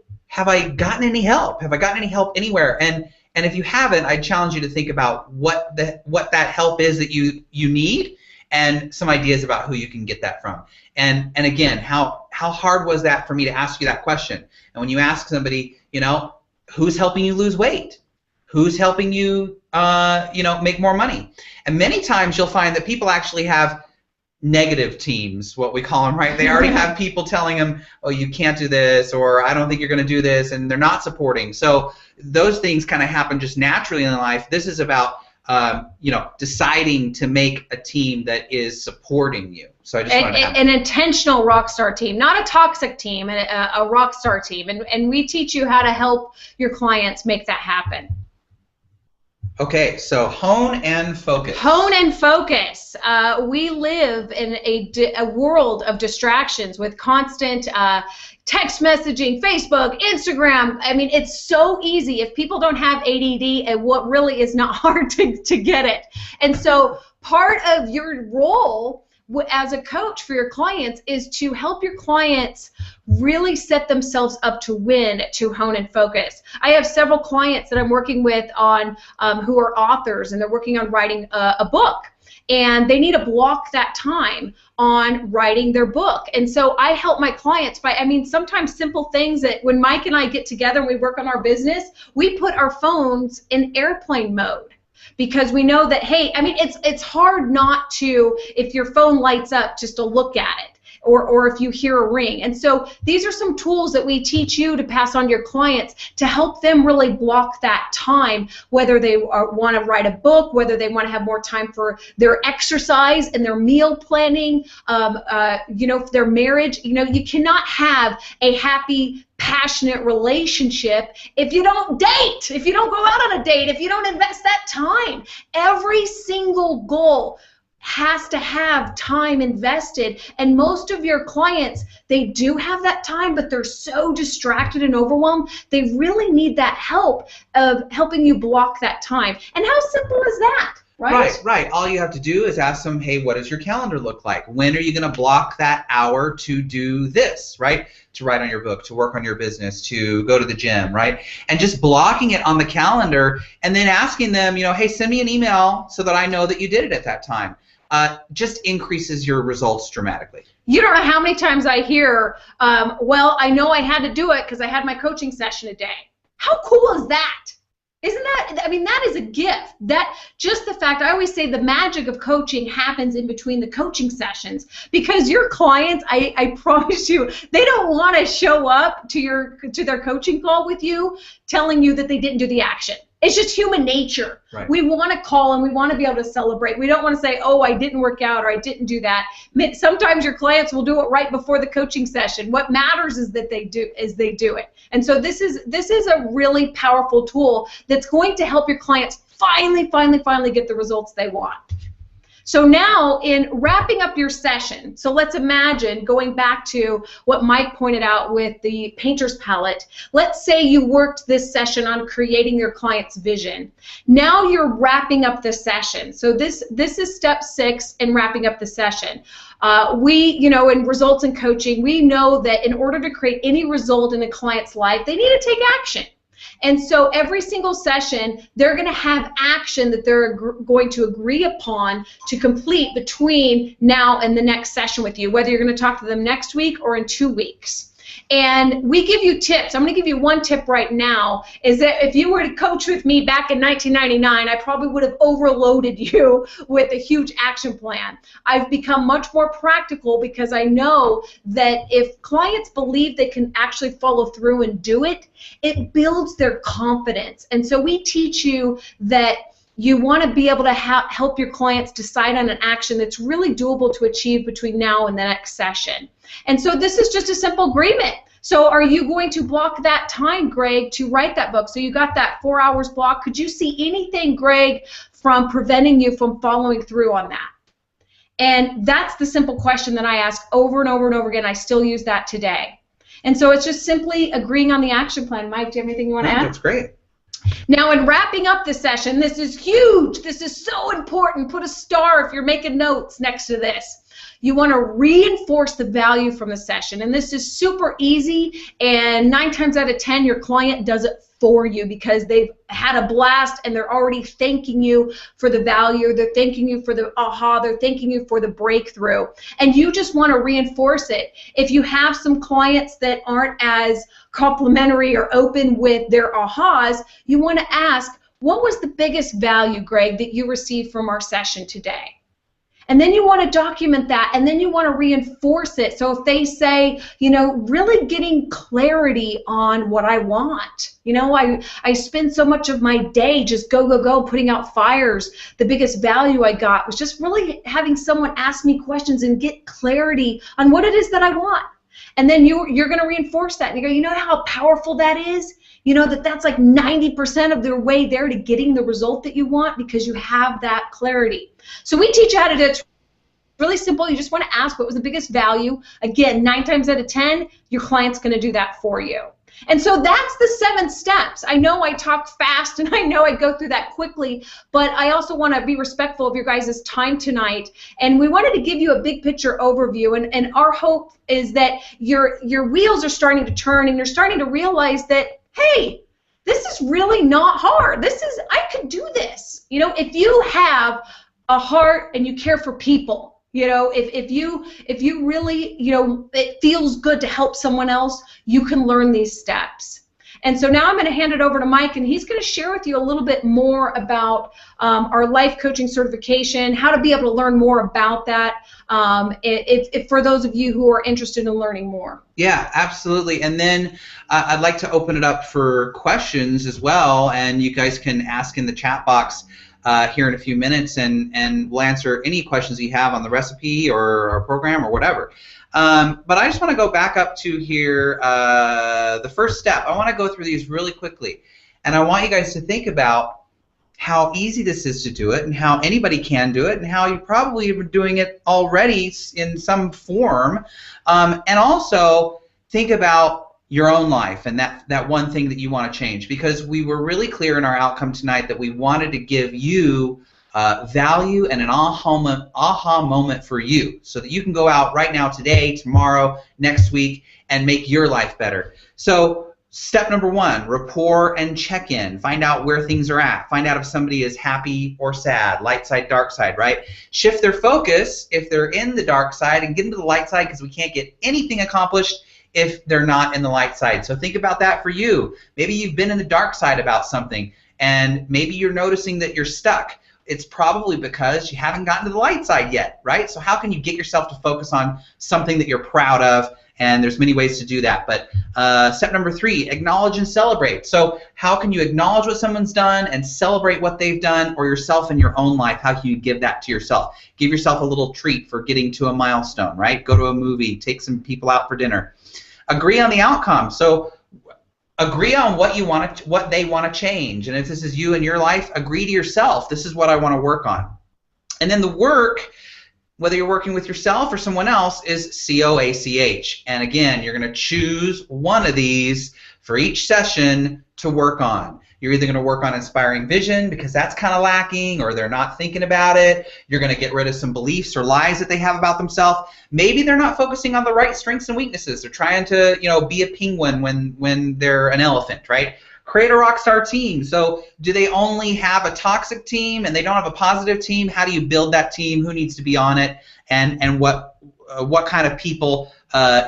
gotten any help? Have I gotten any help anywhere? And And if you haven't, I challenge you to think about what that help is that you need, and some ideas about who you can get that from. And again, how hard was that for me to ask you that question? And when you ask somebody, you know, who's helping you lose weight? Who's helping you, you know, make more money? And many times you'll find that people actually have negative teams, what we call them, right? They already have people telling them, oh, you can't do this, or I don't think you're going to do this, and they're not supporting. So those things kind of happen just naturally in life. This is about, you know, deciding to make a team that is supporting you. So I just wanted to an intentional rockstar team, not a toxic team, a rockstar team. And we teach you how to help your clients make that happen. Okay, so hone and focus. Hone and focus. We live in a world of distractions with constant text messaging, Facebook, Instagram. I mean, it's so easy. If people don't have ADD, and what really is not hard to get it. And so part of your role as a coach for your clients is to help your clients really set themselves up to win, to hone and focus. I have several clients that I'm working with on who are authors, and they're working on writing a book, and they need to block that time on writing their book. And so I help my clients by, I mean, sometimes simple things that when Mike and I get together and we work on our business, we put our phones in airplane mode. Because we know that, hey, I mean, it's hard not to, if your phone lights up, just to look at it, or if you hear a ring. And so these are some tools that we teach you to pass on to your clients to help them really block that time, whether they want to write a book, whether they want to have more time for their exercise and their meal planning, you know, their marriage. You know, you cannot have a happy, passionate relationship if you don't date, if you don't go out on a date, if you don't invest that time. Every single goal has to have time invested, and most of your clients, they do have that time, but they're so distracted and overwhelmed, they really need that help of helping you block that time. And how simple is that? Right. All you have to do is ask them, hey, what does your calendar look like? When are you going to block that hour to do this, right? To write on your book, to work on your business, to go to the gym, right? And just blocking it on the calendar, and then asking them, you know, hey, send me an email so that I know that you did it at that time. Just increases your results dramatically. You don't know how many times I hear, well, I know I had to do it because I had my coaching session a day. How cool is that? Isn't that, I mean, that is a gift. That, just the fact, I always say the magic of coaching happens in between the coaching sessions, because your clients, I promise you, they don't want to show up to their coaching call with you telling you that they didn't do the action. It's just human nature. Right. We want to call and we want to be able to celebrate. We don't want to say, oh, I didn't work out or I didn't do that. Sometimes your clients will do it right before the coaching session. What matters is that they do it. And so this is a really powerful tool that's going to help your clients finally get the results they want. So now, in wrapping up your session, so let's imagine going back to what Mike pointed out with the painter's palette. Let's say you worked this session on creating your client's vision. Now you're wrapping up the session. So this is step 6 in wrapping up the session. You know, in results in coaching, we know that in order to create any result in a client's life, they need to take action. And so every single session, they're going to have action that they're going to agree upon to complete between now and the next session with you, whether you're going to talk to them next week or in 2 weeks. And we give you tips. I'm going to give you one tip right now, is that if you were to coach with me back in 1999, I probably would have overloaded you with a huge action plan. I've become much more practical because I know that if clients believe they can actually follow through and do it, it builds their confidence. And so we teach you that you want to be able to help your clients decide on an action that's really doable to achieve between now and the next session. And so this is just a simple agreement. So are you going to block that time, Greg, to write that book? So you got that 4 hours block. Could you see anything, Greg, from preventing you from following through on that? And that's the simple question that I ask over and over and over again. I still use that today. And so it's just simply agreeing on the action plan. Mike, do you have anything you want to add? That's great. Now, in wrapping up the session, this is huge. This is so important. Put a star if you're making notes next to this. You want to reinforce the value from the session. And this is super easy, and 9 times out of 10, your client does it for you because they've had a blast and they're already thanking you for the value, they're thanking you for the aha, they're thanking you for the breakthrough, and you just want to reinforce it. If you have some clients that aren't as complimentary or open with their ahas, you want to ask, what was the biggest value, Greg, that you received from our session today? And then you want to document that, and then you want to reinforce it. So if they say, you know, really getting clarity on what I want. You know, I spend so much of my day just go, putting out fires. The biggest value I got was just really having someone ask me questions and get clarity on what it is that I want. And then you're going to reinforce that. And you go, you know how powerful that is? You know that's like 90% of their way there to getting the result that you want because you have that clarity. So we teach you how to do it. It's really simple. You just want to ask what was the biggest value. Again, 9 times out of 10, your client's going to do that for you. And so that's the 7 steps. I know I talk fast and I know I go through that quickly, but I also want to be respectful of your guys' time tonight. And we wanted to give you a big picture overview. And our hope is that your wheels are starting to turn and you're starting to realize that, hey, this is really not hard. I could do this. You know, if you have a heart and you care for people, you know, if you really, you know, it feels good to help someone else, you can learn these steps. And so now I'm going to hand it over to Mike, and he's going to share with you a little bit more about our life coaching certification, how to be able to learn more about that, if for those of you who are interested in learning more. Yeah, absolutely. And then I'd like to open it up for questions as well, and you guys can ask in the chat box here in a few minutes, and we'll answer any questions you have on the recipe or our program or whatever. But I just want to go back up to here, the first step. I want to go through these really quickly, and I want you guys to think about how easy this is to do it and how anybody can do it and how you probably are doing it already in some form, and also think about your own life and that one thing that you want to change, because we were really clear in our outcome tonight that we wanted to give you value and an aha moment for you so that you can go out right now, today, tomorrow, next week, and make your life better. So step number 1, rapport and check-in. Find out where things are at. Find out if somebody is happy or sad, light side, dark side, right? Shift their focus if they're in the dark side and get into the light side, because we can't get anything accomplished if they're not in the light side. So think about that for you. Maybe you've been in the dark side about something, and maybe you're noticing that you're stuck. It's probably because you haven't gotten to the light side yet, right? So how can you get yourself to focus on something that you're proud of? And there's many ways to do that. But step number 3, acknowledge and celebrate. So how can you acknowledge what someone's done and celebrate what they've done, or yourself in your own life? How can you give that to yourself? Give yourself a little treat for getting to a milestone, right? Go to a movie, take some people out for dinner. Agree on the outcome. So agree on what you want to, what they want to change. And if this is you in your life, agree to yourself. This is what I want to work on. And then the work, whether you're working with yourself or someone else, is COACH. And again, you're going to choose one of these for each session to work on. You're either going to work on inspiring vision, because that's kind of lacking, or they're not thinking about it. You're going to get rid of some beliefs or lies that they have about themselves. Maybe they're not focusing on the right strengths and weaknesses. They're trying to, you know, be a penguin when they're an elephant, right? Create a rock star team. So do they only have a toxic team and they don't have a positive team? How do you build that team? Who needs to be on it? And what kind of people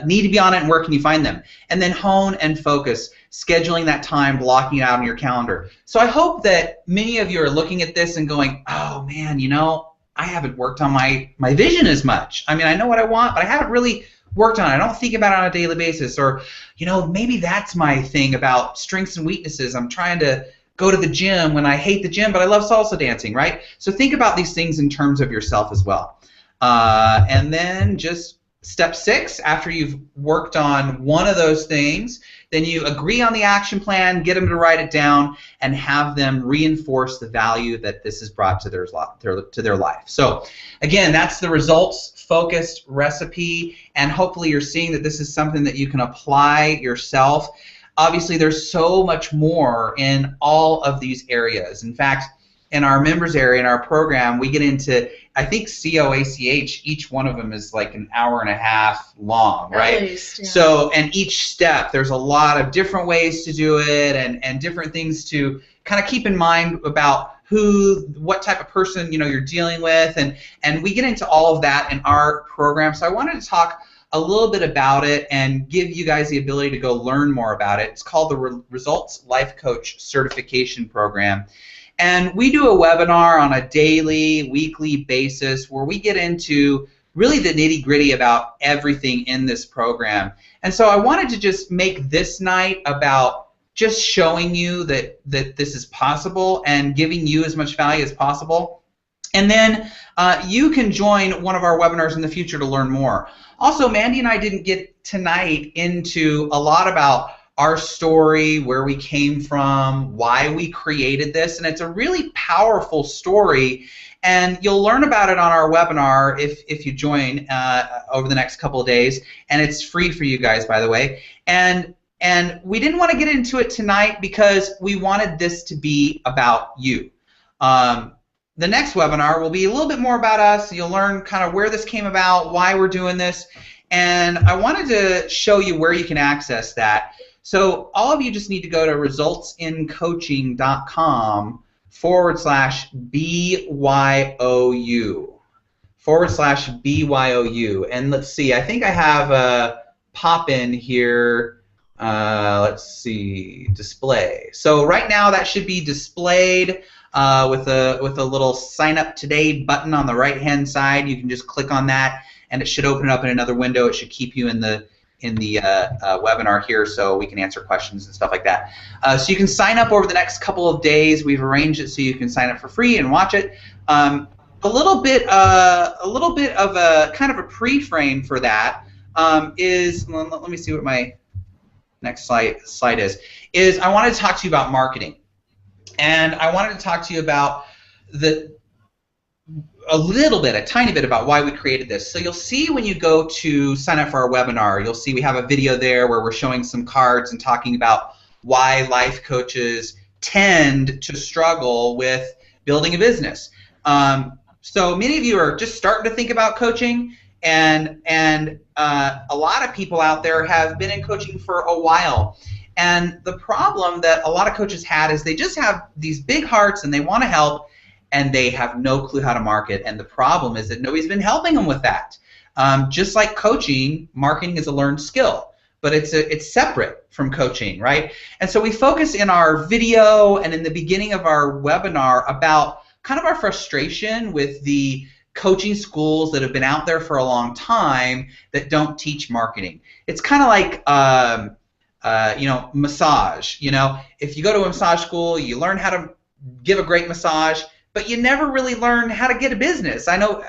need to be on it, and where can you find them? And then hone and focus. Scheduling that time, blocking it out on your calendar. So I hope that many of you are looking at this and going, oh man, you know, I haven't worked on my vision as much. I mean, I know what I want, but I haven't really worked on it. I don't think about it on a daily basis. Or, you know, maybe that's my thing about strengths and weaknesses. I'm trying to go to the gym when I hate the gym, but I love salsa dancing, right? So think about these things in terms of yourself as well. And then just step 6, after you've worked on one of those things, then you agree on the action plan, get them to write it down, and have them reinforce the value that this has brought to their life. So again, that's the results-focused recipe, and hopefully you're seeing that this is something that you can apply yourself. Obviously, there's so much more in all of these areas. In fact, in our members area in our program, we get into, I think COACH, each one of them is like an hour and a half long, right? At least, yeah. So, and each step, there's a lot of different ways to do it and different things to kind of keep in mind about what type of person, you're dealing with, and we get into all of that in our program. So I wanted to talk a little bit about it and give you guys the ability to go learn more about it. It's called the Results Life Coach Certification Program. And we do a webinar on a daily, weekly basis where we get into really the nitty-gritty about everything in this program. And so I wanted to just make this night about just showing you that this is possible and giving you as much value as possible. And then you can join one of our webinars in the future to learn more. Also, Mandy and I didn't get tonight into a lot about our story, where we came from, why we created this, and it's a really powerful story, and you'll learn about it on our webinar if you join over the next couple of days, and it's free for you guys, by the way. And we didn't want to get into it tonight because we wanted this to be about you. The next webinar will be a little bit more about us. You'll learn kind of where this came about, why we're doing this, and I wanted to show you where you can access that. So all of you just need to go to resultsincoaching.com/BYOU and let's see, I think I have a pop-in here. Let's see, display. So right now that should be displayed with a little sign up today button on the right hand side. You can just click on that and it should open up in another window. It should keep you in the webinar here so we can answer questions and stuff like that. So you can sign up over the next couple of days. We've arranged it so you can sign up for free and watch it. A little bit of a kind of a pre-frame for that is, let me see what my next slide is I wanted to talk to you about marketing. And I wanted to talk to you about a tiny bit about why we created this. So you'll see when you go to sign up for our webinar, you'll see we have a video there where we're showing some cards and talking about why life coaches tend to struggle with building a business. So many of you are just starting to think about coaching, and a lot of people out there have been in coaching for a while. And the problem that a lot of coaches had is they just have these big hearts and they want to help, and they have no clue how to market. And the problem is that nobody's been helping them with that. Just like coaching, marketing is a learned skill, but it's separate from coaching, right? And so we focus in our video and in the beginning of our webinar about kind of our frustration with the coaching schools that have been out there for a long time that don't teach marketing. It's kind of like massage. If you go to a massage school, you learn how to give a great massage, but you never really learn how to get a business. I know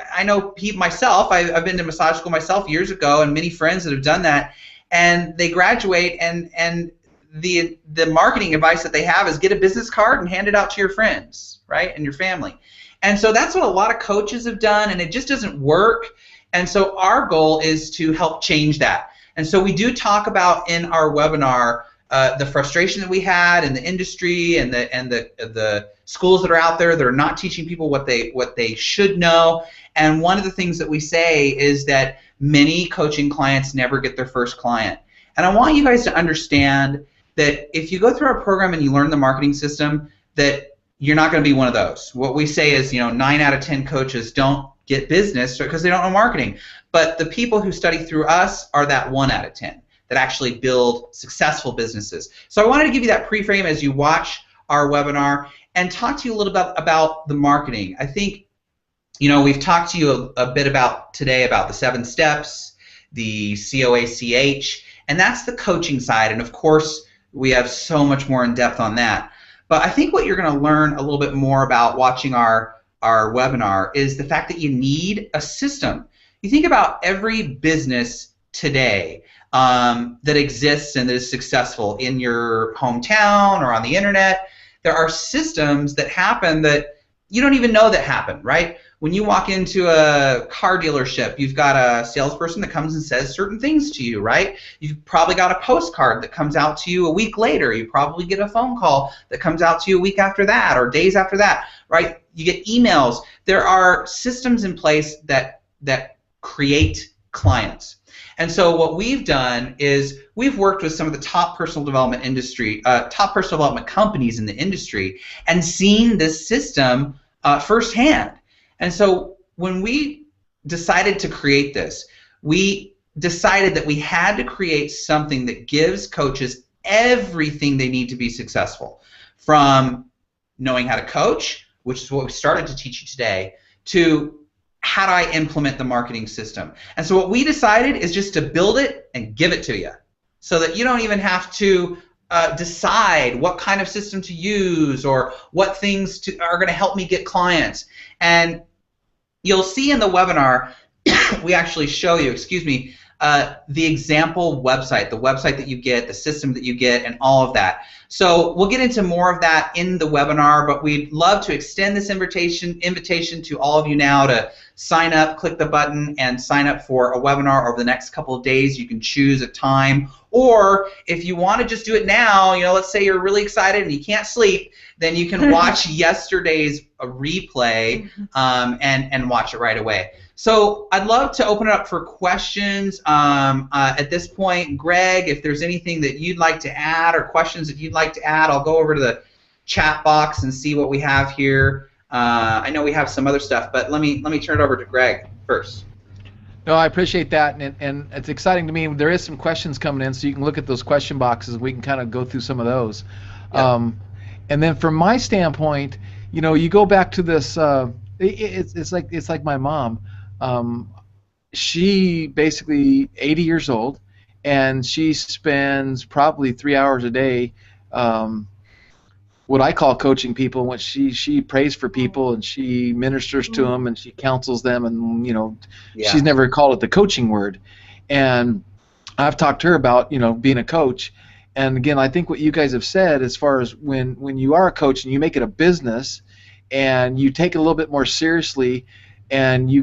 myself, I've been to massage school myself years ago, and many friends that have done that, and they graduate, and the marketing advice that they have is get a business card and hand it out to your friends, right, and your family. And so that's what a lot of coaches have done, and it just doesn't work. And so our goal is to help change that. And so we do talk about in our webinar the frustration that we had in the industry and the schools that are out there that are not teaching people what they should know. And one of the things that we say is that many coaching clients never get their first client. And I want you guys to understand that if you go through our program and you learn the marketing system, that you're not going to be one of those. What we say is, 9 out of 10 coaches don't get business because they don't know marketing. But the people who study through us are that 1 out of 10 that actually build successful businesses. So I wanted to give you that pre-frame as you watch our webinar and talk to you a little bit about the marketing. I think, we've talked to you a bit about today about the 7 steps, the COACH, and that's the coaching side. And of course, we have so much more in depth on that. But I think what you're going to learn a little bit more about watching our webinar is the fact that you need a system. You think about every business today that exists and that is successful in your hometown or on the internet. There are systems that happen that you don't even know that happen, right? when you walk into a car dealership, you've got a salesperson that comes and says certain things to you, right? You've probably got a postcard that comes out to you a week later. You probably get a phone call that comes out to you a week after that or days after that, right? You get emails. There are systems in place that create clients. And so what we've done is we've worked with some of the top personal development companies in the industry and seen this system firsthand. And so when we decided to create this, we decided that we had to create something that gives coaches everything they need to be successful, from knowing how to coach, which is what we started to teach you today, to how do I implement the marketing system. And so what we decided is just to build it and give it to you so that you don't even have to decide what kind of system to use or what things are going to help me get clients. And you'll see in the webinar, we actually show you, the example website, the website that you get, the system that you get, and all of that. So we'll get into more of that in the webinar, but we'd love to extend this invitation to all of you now to sign up, click the button, and sign up for a webinar over the next couple of days. You can choose a time, or if you want to just do it now, let's say you're really excited and you can't sleep, then you can watch yesterday's replay and watch it right away. So I'd love to open it up for questions at this point. Greg, if there's anything that you'd like to add or questions that you'd like to add, I'll go over to the chat box and see what we have here. I know we have some other stuff, but let me turn it over to Greg first. No, I appreciate that, and it's exciting to me. There is some questions coming in, so you can look at those question boxes. We can kind of go through some of those. Yep. And then from my standpoint, you go back to this. It's like my mom. She basically 80 years old, and she spends probably 3 hours a day what I call coaching people. When she prays for people and she ministers to them and she counsels them, and she's never called it the coaching word. And I've talked to her about being a coach. And again, I think what you guys have said, as far as when you are a coach and you make it a business and you take it a little bit more seriously and you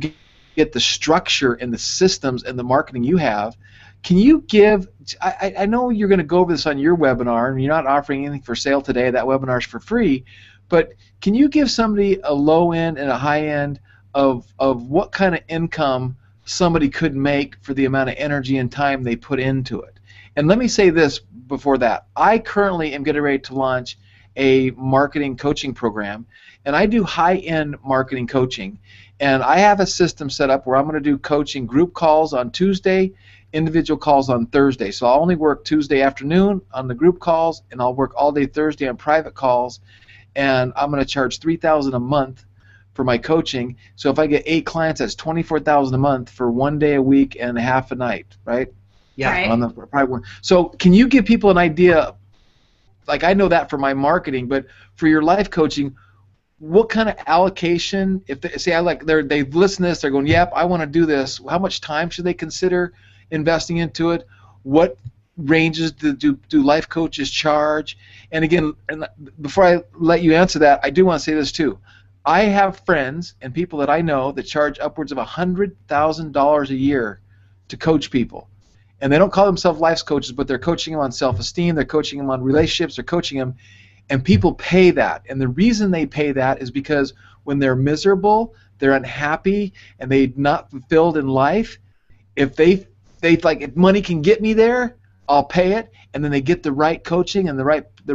get the structure and the systems and the marketing you have, can you give, I know you're going to go over this on your webinar and you're not offering anything for sale today, that webinar is for free, but can you give somebody a low end and a high end of what kind of income somebody could make for the amount of energy and time they put into it? And let me say this before that. I currently am getting ready to launch a marketing coaching program, and I do high-end marketing coaching. And I have a system set up where I'm going to do coaching group calls on Tuesday, individual calls on Thursday. So I'll only work Tuesday afternoon on the group calls, and I'll work all day Thursday on private calls. And I'm going to charge $3,000 a month for my coaching. So if I get 8 clients, that's $24,000 a month for 1 day a week and half a night, right? Yeah. Right. On the private one. So can you give people an idea? Like, I know that for my marketing, but for your life coaching, what kind of allocation, if they say they've listened to this, they're going, yep, I want to do this, how much time should they consider investing into it? What ranges do life coaches charge? And again, before I let you answer that, I do want to say this too. I have friends and people that I know that charge upwards of $100,000 a year to coach people. And they don't call themselves life coaches, but they're coaching them on self-esteem, they're coaching them on relationships, they're coaching them, and people pay that. And the reason they pay that is because when they're miserable, they're unhappy, and they're not fulfilled in life, if they like, if money can get me there, I'll pay it, and then they get the right coaching and the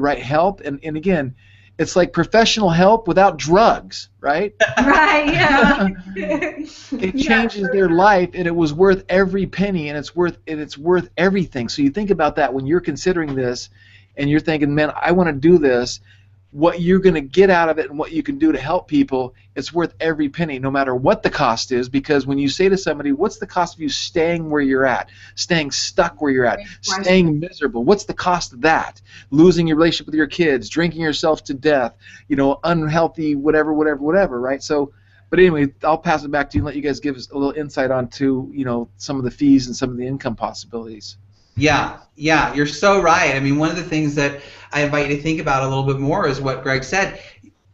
right help. And again, it's like professional help without drugs, right? Right, yeah. It changes their life, and it was worth every penny, and it's worth everything. So you think about that when you're considering this, and you're thinking, man, I want to do this. What you're going to get out of it and what you can do to help people, it's worth every penny, no matter what the cost is. Because when you say to somebody, what's the cost of you staying where you're at, staying stuck where you're at, staying miserable? What's the cost of that? Losing your relationship with your kids, drinking yourself to death, unhealthy, whatever, right? So, but anyway, I'll pass it back to you and let you guys give us a little insight onto, some of the fees and some of the income possibilities. Yeah, you're so right. I mean, one of the things that I invite you to think about a little bit more is what Greg said.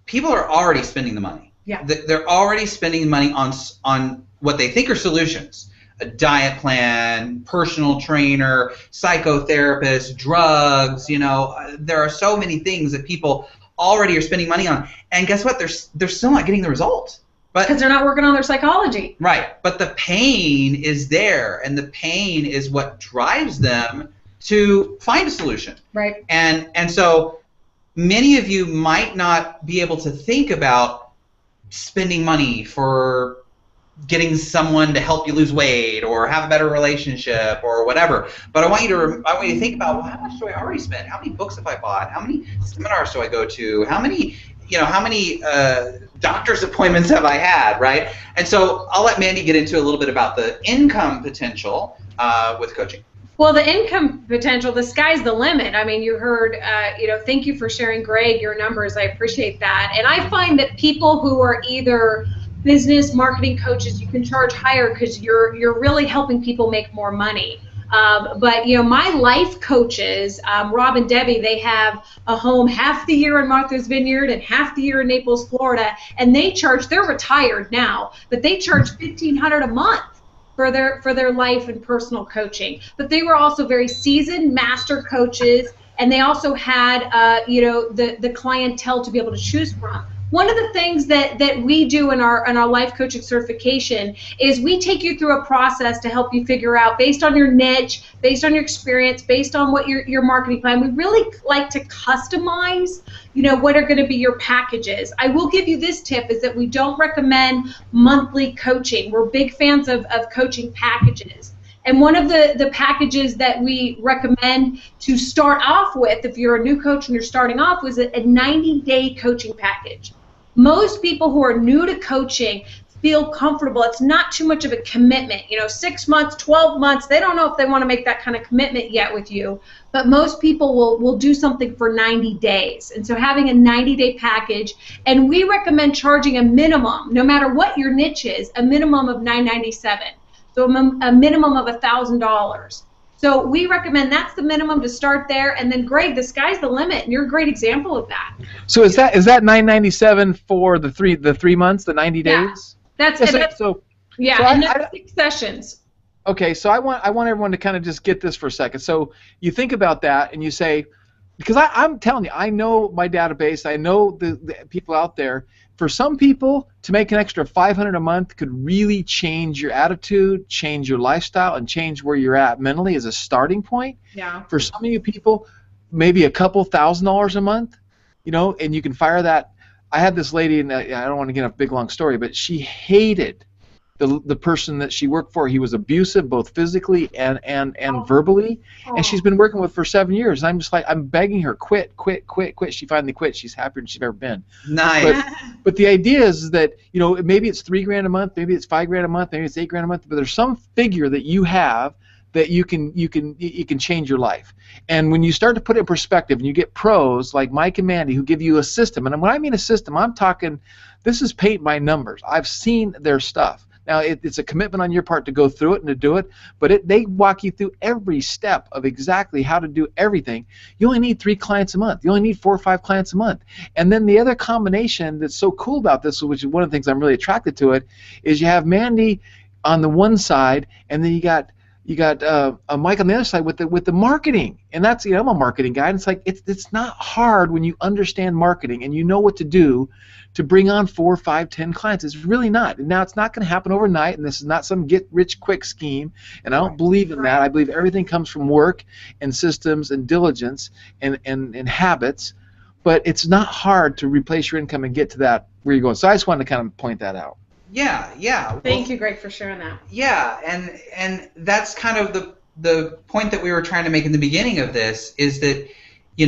People are already spending the money. Yeah. They're already spending money on what they think are solutions. A diet plan, personal trainer, psychotherapist, drugs, you know, there are so many things that people already are spending money on. And guess what? They're still not getting the result. Because they're not working on their psychology. Right. But the pain is there, and the pain is what drives them to find a solution. Right. And so many of you might not be able to think about spending money for getting someone to help you lose weight or have a better relationship or whatever. But I want you to think about, well, how much do I already spend? How many books have I bought? How many seminars do I go to? How many doctor's appointments have I had, right? And so I'll let Mandy get into a little bit about the income potential with coaching. Well, the income potential, the sky's the limit. I mean, you heard, thank you for sharing, Greg, your numbers. I appreciate that. And I find that people who are either business marketing coaches, you can charge higher because you're really helping people make more money. But my life coaches, Rob and Debbie, they have a home half the year in Martha's Vineyard and half the year in Naples, Florida, and they're retired now, but they charge $1,500 a month for their life and personal coaching. But they were also very seasoned master coaches, and they also had the clientele to be able to choose from. One of the things that we do in our life coaching certification is we take you through a process to help you figure out, based on your niche, based on your experience, based on what your marketing plan. We really like to customize, what are going to be your packages. I will give you this tip, is that we don't recommend monthly coaching. We're big fans of coaching packages. And one of the packages that we recommend to start off with, if you're a new coach and you're starting off, was a 90-day coaching package. Most people who are new to coaching feel comfortable. It's not too much of a commitment. 6 months, 12 months, they don't know if they want to make that kind of commitment yet with you. But most people will do something for 90 days. And so having a 90-day package, and we recommend charging a minimum, no matter what your niche is, a minimum of $997. So a minimum of $1,000. So we recommend that's the minimum to start there, and then Greg, the sky's the limit, and you're a great example of that. So is that $997 for the 3 months, the 90 days? Yeah, that's it. And that's 6 sessions. Okay, so I want everyone to kind of just get this for a second. So you think about that, and you say, because I'm telling you, I know my database, I know the people out there. For some people, to make an extra $500 a month could really change your attitude, change your lifestyle, and change where you're at mentally as a starting point. Yeah. For some of you people, maybe a couple $1,000s a month, and you can fire that. I had this lady, and I don't want to get a big long story, but she hated the person that she worked for. He was abusive, both physically and verbally, and she's been working with for 7 years. And I'm just like, I'm begging her, quit. She finally quit. She's happier than she's ever been. Nice. But the idea is that maybe it's $3,000 a month, maybe it's $5,000 a month, maybe it's $8,000 a month, but there's some figure that you have that you can change your life. And when you start to put it in perspective, and you get pros like Mike and Mandy who give you a system, and when I mean a system, I'm talking, this is paint by numbers. I've seen their stuff. Now, it's a commitment on your part to go through it and to do it, but they walk you through every step of exactly how to do everything. You only need 3 clients a month. You only need 4 or 5 clients a month. And then the other combination that's so cool about this, which is one of the things I'm really attracted to it, is you have Mandy on the one side, and then you got a Mike on the other side with the marketing. And that's, I'm a marketing guy, and it's like it's not hard when you understand marketing and you know what to do to bring on 4, 5, 10 clients. It's really not. And now it's not going to happen overnight, and this is not some get-rich-quick scheme, and I don't believe in that. I believe everything comes from work and systems and diligence and habits, but it's not hard to replace your income and get to that where you're going. So I just wanted to kind of point that out. Yeah. Thank you, Greg, for sharing that. Yeah, and that's kind of the point that we were trying to make in the beginning of this, is that, you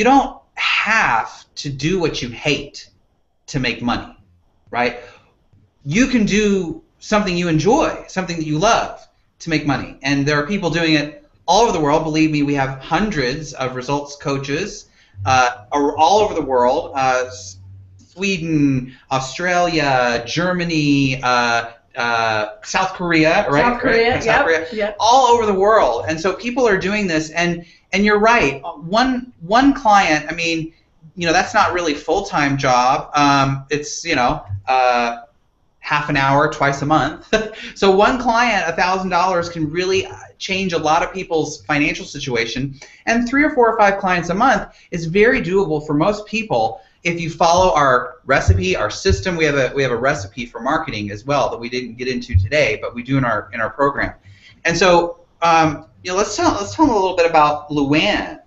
don't have to do what you hate to make money, right? You can do something you enjoy, something that you love to make money. And there are people doing it all over the world. Believe me, we have hundreds of results coaches all over the world. Sweden, Australia, Germany, South Korea, right? South Korea, South Korea, yep. All over the world. And so people are doing this, and you're right. One client, I mean, that's not really full-time job. It's half an hour twice a month. So one client, $1,000, can really change a lot of people's financial situation. And 3 or 4 or 5 clients a month is very doable for most people if you follow our recipe, our system. We have a recipe for marketing as well that we didn't get into today, but we do in our program. And so let's tell them a little bit about Luann.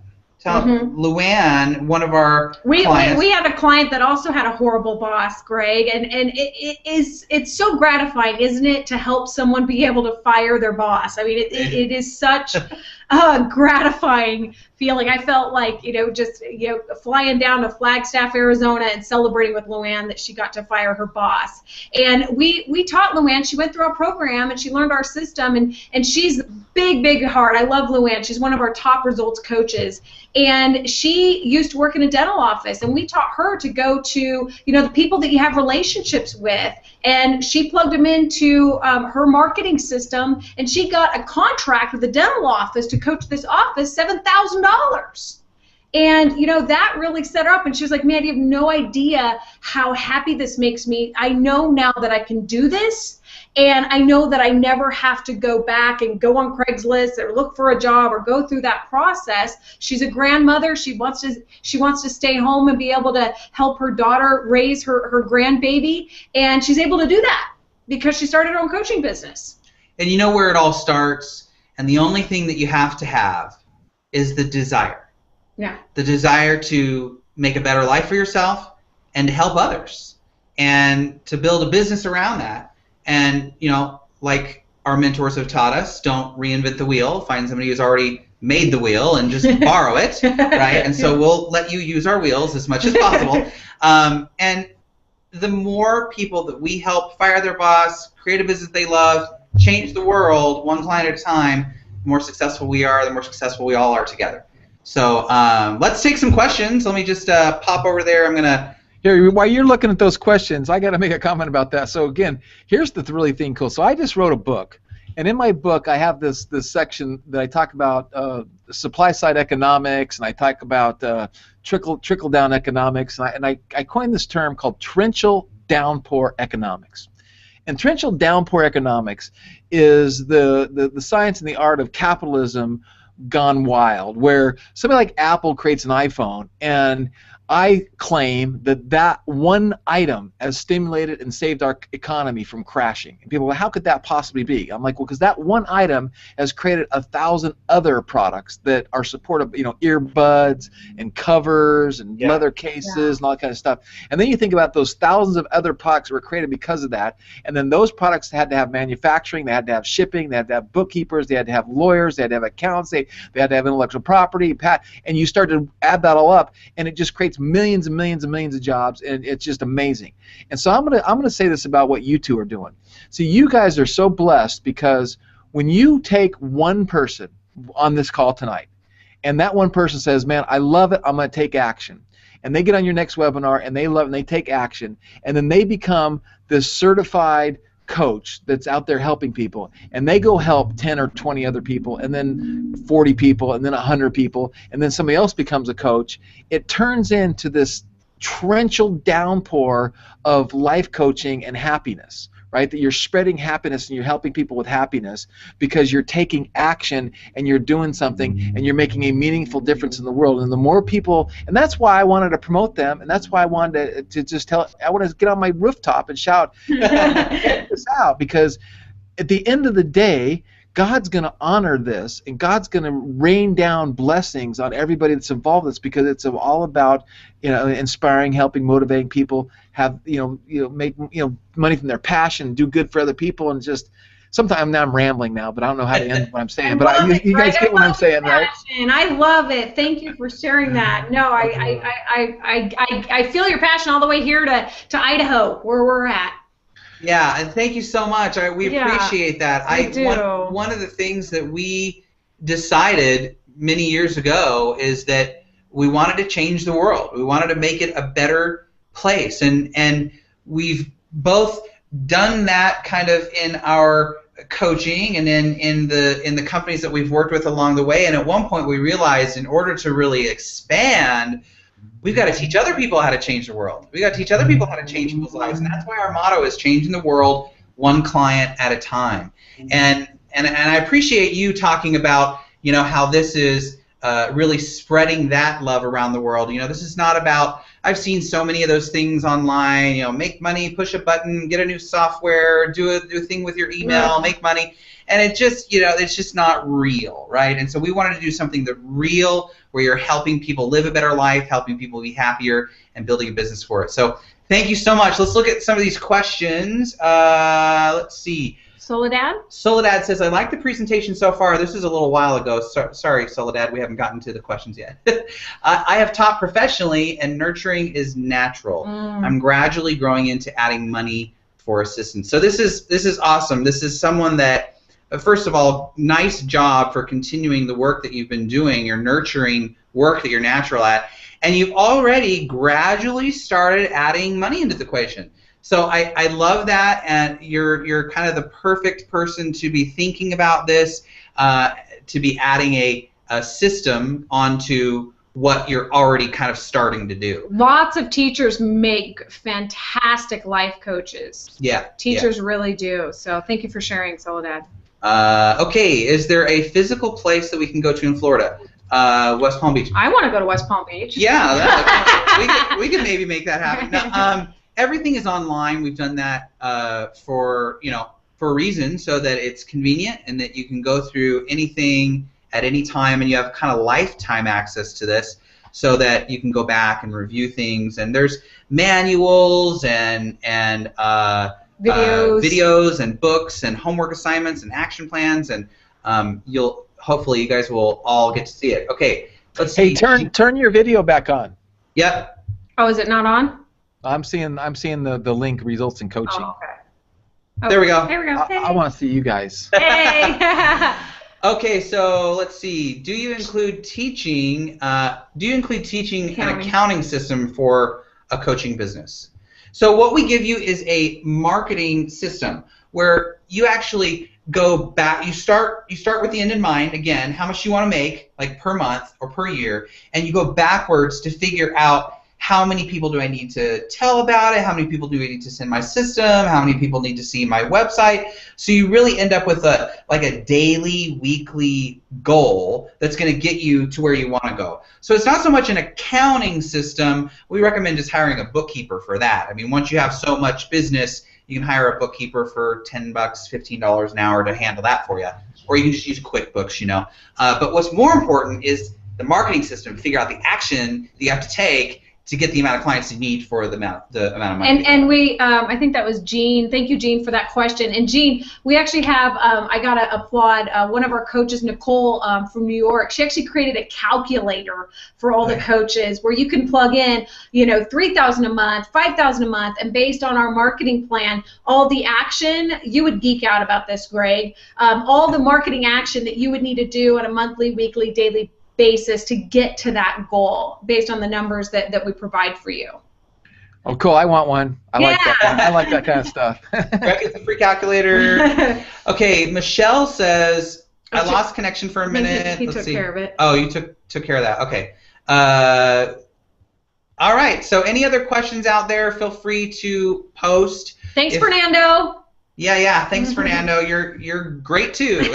Luann, one of our clients. We had a client that also had a horrible boss, Greg, and it's so gratifying, isn't it, to help someone be able to fire their boss? I mean, it is such a gratifying feeling. I felt like, just flying down to Flagstaff, Arizona, and celebrating with Luann that she got to fire her boss. And we taught Luann. She went through our program and she learned our system, and she's big heart. I love Luann. She's one of our top results coaches. And she used to work in a dental office, and we taught her to go to, the people that you have relationships with, and she plugged them into her marketing system, and she got a contract with the dental office to coach this office, $7,000. And, that really set her up, and she was like, man, you have no idea how happy this makes me. I know now that I can do this. And I know that I never have to go back and go on Craigslist or look for a job or go through that process. She's a grandmother. She wants to stay home and be able to help her daughter raise her grandbaby, and she's able to do that because she started her own coaching business. And you know where it all starts, and the only thing that you have to have is the desire. Yeah. The desire to make a better life for yourself and to help others and to build a business around that. And, like our mentors have taught us, don't reinvent the wheel. Find somebody who's already made the wheel and just borrow it, right? And so we'll let you use our wheels as much as possible. And the more people that we help fire their boss, create a business they love, change the world one client at a time, the more successful we are, the more successful we all are together. So let's take some questions. Let me just pop over there. I'm going to... Here, while you're looking at those questions, I got to make a comment about that. So again, here's the really thing cool. So I just wrote a book, and in my book I have this section that I talk about supply side economics, and I talk about trickle down economics, and I coined this term called torrential downpour economics. And torrential downpour economics is the science and the art of capitalism gone wild, where somebody like Apple creates an iPhone, and I claim that one item has stimulated and saved our economy from crashing. And people go, how could that possibly be? I'm like, well, because that one item has created 1,000 other products that are supportive, earbuds and covers and leather cases and all that kind of stuff. And then you think about those thousands of other products that were created because of that. And then those products had to have manufacturing, they had to have shipping, they had to have bookkeepers, they had to have lawyers, they had to have accounts, they had to have intellectual property, and you start to add that all up, and it just creates millions and millions and millions of jobs, and it's just amazing. And so I'm gonna say this about what you two are doing. So you guys are so blessed, because when you take one person on this call tonight, and that one person says, man, I love it, I'm gonna take action, and they get on your next webinar and they love it and they take action, and then they become this certified coach that's out there helping people, and they go help 10 or 20 other people, and then 40 people, and then 100 people, and then somebody else becomes a coach. It turns into this torrential downpour of life coaching and happiness, right? That you're spreading happiness and you're helping people with happiness because you're taking action and you're doing something and you're making a meaningful difference in the world. And the more people, and that's why I wanted to promote them, and that's why I wanted to just tell, I want to get on my rooftop and shout, get this out, because at the end of the day, God's going to honor this, and God's going to rain down blessings on everybody that's involved in this, because it's all about, inspiring, helping, motivating people, have, make, money from their passion, do good for other people, and just sometimes now I'm rambling now, but I don't know how to end what I'm saying. But you guys get what I'm saying, right? I love it. Thank you for sharing that. No, I feel your passion all the way here to Idaho, where we're at. Yeah, and thank you so much. We appreciate that. I do. One of the things that we decided many years ago is that we wanted to change the world. We wanted to make it a better place, and we've both done that kind of in our coaching and in the companies that we've worked with along the way. And at one point we realized, in order to really expand, we've got to teach other people how to change the world. We've got to teach other people how to change people's lives. And that's why our motto is changing the world one client at a time. And I appreciate you talking about, you know, how this is really spreading that love around the world. You know, this is not about, I've seen so many of those things online, you know, make money, push a button, get a new software, do a thing with your email, make money. And it just, you know, it's just not real, right? And so we wanted to do something that real, where you're helping people live a better life, helping people be happier, and building a business for it. So thank you so much. Let's look at some of these questions. Let's see. Soledad says, I like the presentation so far. This is a little while ago. Sorry, Soledad, we haven't gotten to the questions yet. I have taught professionally, and nurturing is natural. I'm gradually growing into adding money for assistance. So this is awesome. This is someone that, first of all, nice job for continuing the work that you've been doing, your nurturing work that you're natural at, and you've already gradually started adding money into the equation. So I love that, and you're kind of the perfect person to be thinking about this, to be adding a system onto what you're already kind of starting to do. Lots of teachers make fantastic life coaches. Yeah. Teachers really do. So thank you for sharing, Soledad. Okay, is there a physical place that we can go to in Florida? West Palm Beach. I want to go to West Palm Beach. Yeah, we could maybe make that happen. Now, everything is online. We've done that for a reason, so that it's convenient and that you can go through anything at any time, and you have kind of lifetime access to this, so that you can go back and review things. And there's manuals and videos and books and homework assignments and action plans, and hopefully you guys will all get to see it. Okay, let's see. Hey, turn your video back on. Yep. Oh, is it not on? I'm seeing the link, results in coaching. Oh, okay. Oh, there we go. There we go. Hey. I want to see you guys. Hey. Okay, so let's see. Do you include teaching? An accounting system for a coaching business? So what we give you is a marketing system where you actually go back. You start with the end in mind. Again, how much you want to make, like per month or per year, and you go backwards to figure out how many people do I need to tell about it, how many people do I need to send my system, how many people need to see my website. So you really end up with a daily, weekly goal that's going to get you to where you want to go. So it's not so much an accounting system. We recommend just hiring a bookkeeper for that. I mean, once you have so much business, you can hire a bookkeeper for $10, $15 an hour to handle that for you. Or you can just use QuickBooks, you know. But what's more important is the marketing system, to figure out the action that you have to take to get the amount of clients you need for the amount of money. And we, I think that was Jean. Thank you, Jean, for that question. And Jean, we actually have, I got to applaud one of our coaches, Nicole from New York. She actually created a calculator for all the coaches where you can plug in, you know, $3,000 a month, $5,000 a month, and based on our marketing plan, all the action, you would geek out about this, Greg, all the marketing action that you would need to do on a monthly, weekly, daily basis to get to that goal based on the numbers that we provide for you. Oh, cool. I want one. I like that. I like that kind of stuff. Greg gets a free calculator. Okay, Michelle says, I lost connection for a minute. He took care of it. Oh, you took care of that. Okay. All right. So any other questions out there, feel free to post. Thanks, Fernando. Yeah. Thanks, Fernando. You're great, too.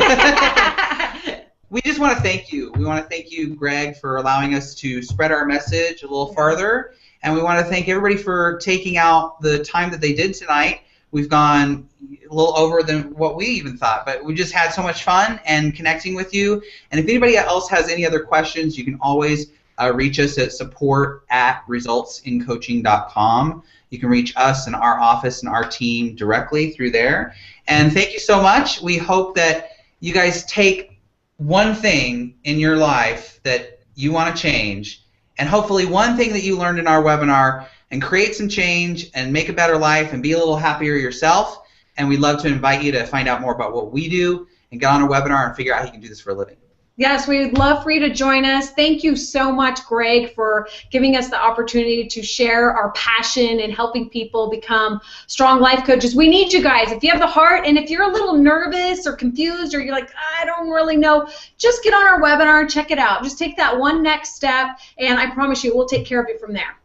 We just want to thank you. We want to thank you, Greg, for allowing us to spread our message a little farther. And we want to thank everybody for taking out the time that they did tonight. We've gone a little over than what we even thought, but we just had so much fun and connecting with you. And if anybody else has any other questions, you can always reach us at support@resultsincoaching.com. You can reach us in our office and our team directly through there. And thank you so much. We hope that you guys take one thing in your life that you want to change, and hopefully one thing that you learned in our webinar, and create some change and make a better life and be a little happier yourself. And we'd love to invite you to find out more about what we do and get on a webinar and figure out how you can do this for a living. Yes, we would love for you to join us. Thank you so much, Greg, for giving us the opportunity to share our passion in helping people become strong life coaches. We need you guys. If you have the heart, and if you're a little nervous or confused, or you're like, I don't really know, just get on our webinar and check it out. Just take that one next step, and I promise you, we'll take care of you from there.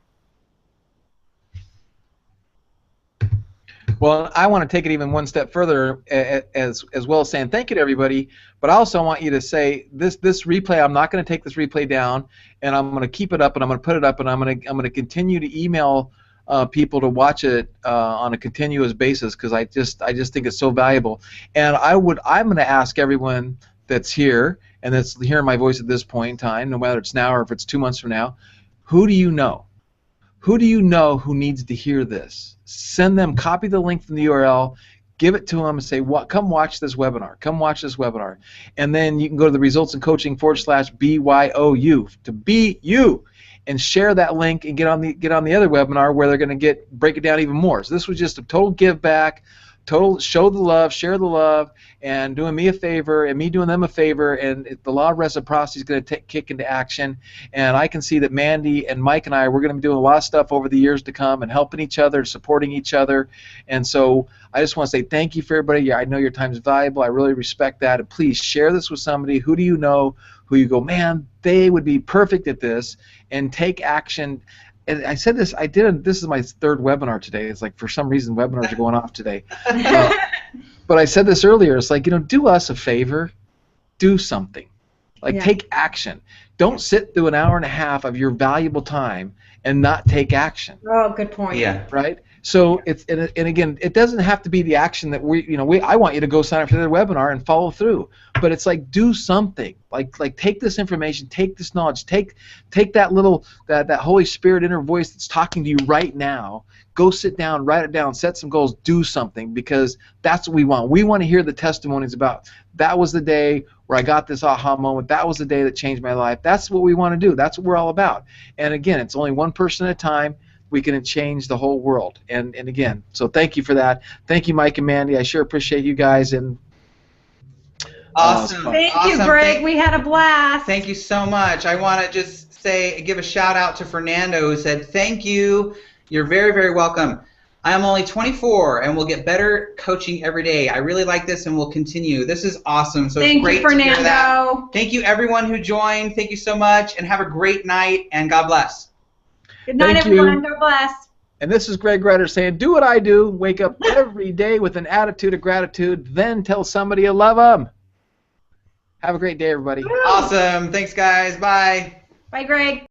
Well, I want to take it even one step further, as well as saying thank you to everybody. But I also want you to say this replay. I'm not going to take this replay down, and I'm going to keep it up, and I'm going to put it up, and I'm going to continue to email people to watch it on a continuous basis, because I just think it's so valuable. And I'm going to ask everyone that's here and that's hearing my voice at this point in time, no matter it's now or if it's 2 months from now, who do you know? Who do you know who needs to hear this? Send them, copy the link from the URL, give it to them, and say, come watch this webinar. Come watch this webinar. And then you can go to the resultsandcoaching/BYOU to be you, and share that link and get on the other webinar where they're going to break it down even more. So this was just a total give back, total show the love, share the love, and doing me a favor and me doing them a favor, and the law of reciprocity is going to kick into action. And I can see that Mandy and Mike and I, we're going to be doing a lot of stuff over the years to come and helping each other, supporting each other. And so I just want to say thank you for everybody. I know your time is valuable. I really respect that. And please share this with somebody. Who do you know who you go, man, they would be perfect at this, and take action. And I said this, this is my third webinar today. It's like, for some reason, webinars are going off today. But I said this earlier. It's like, do us a favor. Do something. Like, take action. Don't sit through an hour and a half of your valuable time and not take action. Oh, good point. Yeah. Right? So it's, and again, it doesn't have to be the action that I want you to go sign up for the webinar and follow through. But it's like, do something. Like take this information, take this knowledge, take that little that Holy Spirit inner voice that's talking to you right now. Go sit down, write it down, set some goals, do something, because that's what we want. We want to hear the testimonies about, that was the day where I got this aha moment, that was the day that changed my life. That's what we want to do. That's what we're all about. And again, it's only one person at a time. We can change the whole world. And again, so thank you for that. Thank you, Mike and Mandy. I sure appreciate you guys. And awesome. Thank you, Greg. We had a blast. Thank you so much. I want to just give a shout out to Fernando, who said, thank you. You're very, very welcome. I am only 24 and will get better coaching every day. I really like this and will continue. This is awesome. So it's great to hear that. Thank you, everyone who joined. Thank you so much, and have a great night, and God bless. Good night, everyone. God bless. And this is Greg Ryder saying, do what I do. Wake up every day with an attitude of gratitude. Then tell somebody you love them. Have a great day, everybody. Awesome. Thanks, guys. Bye. Bye, Greg.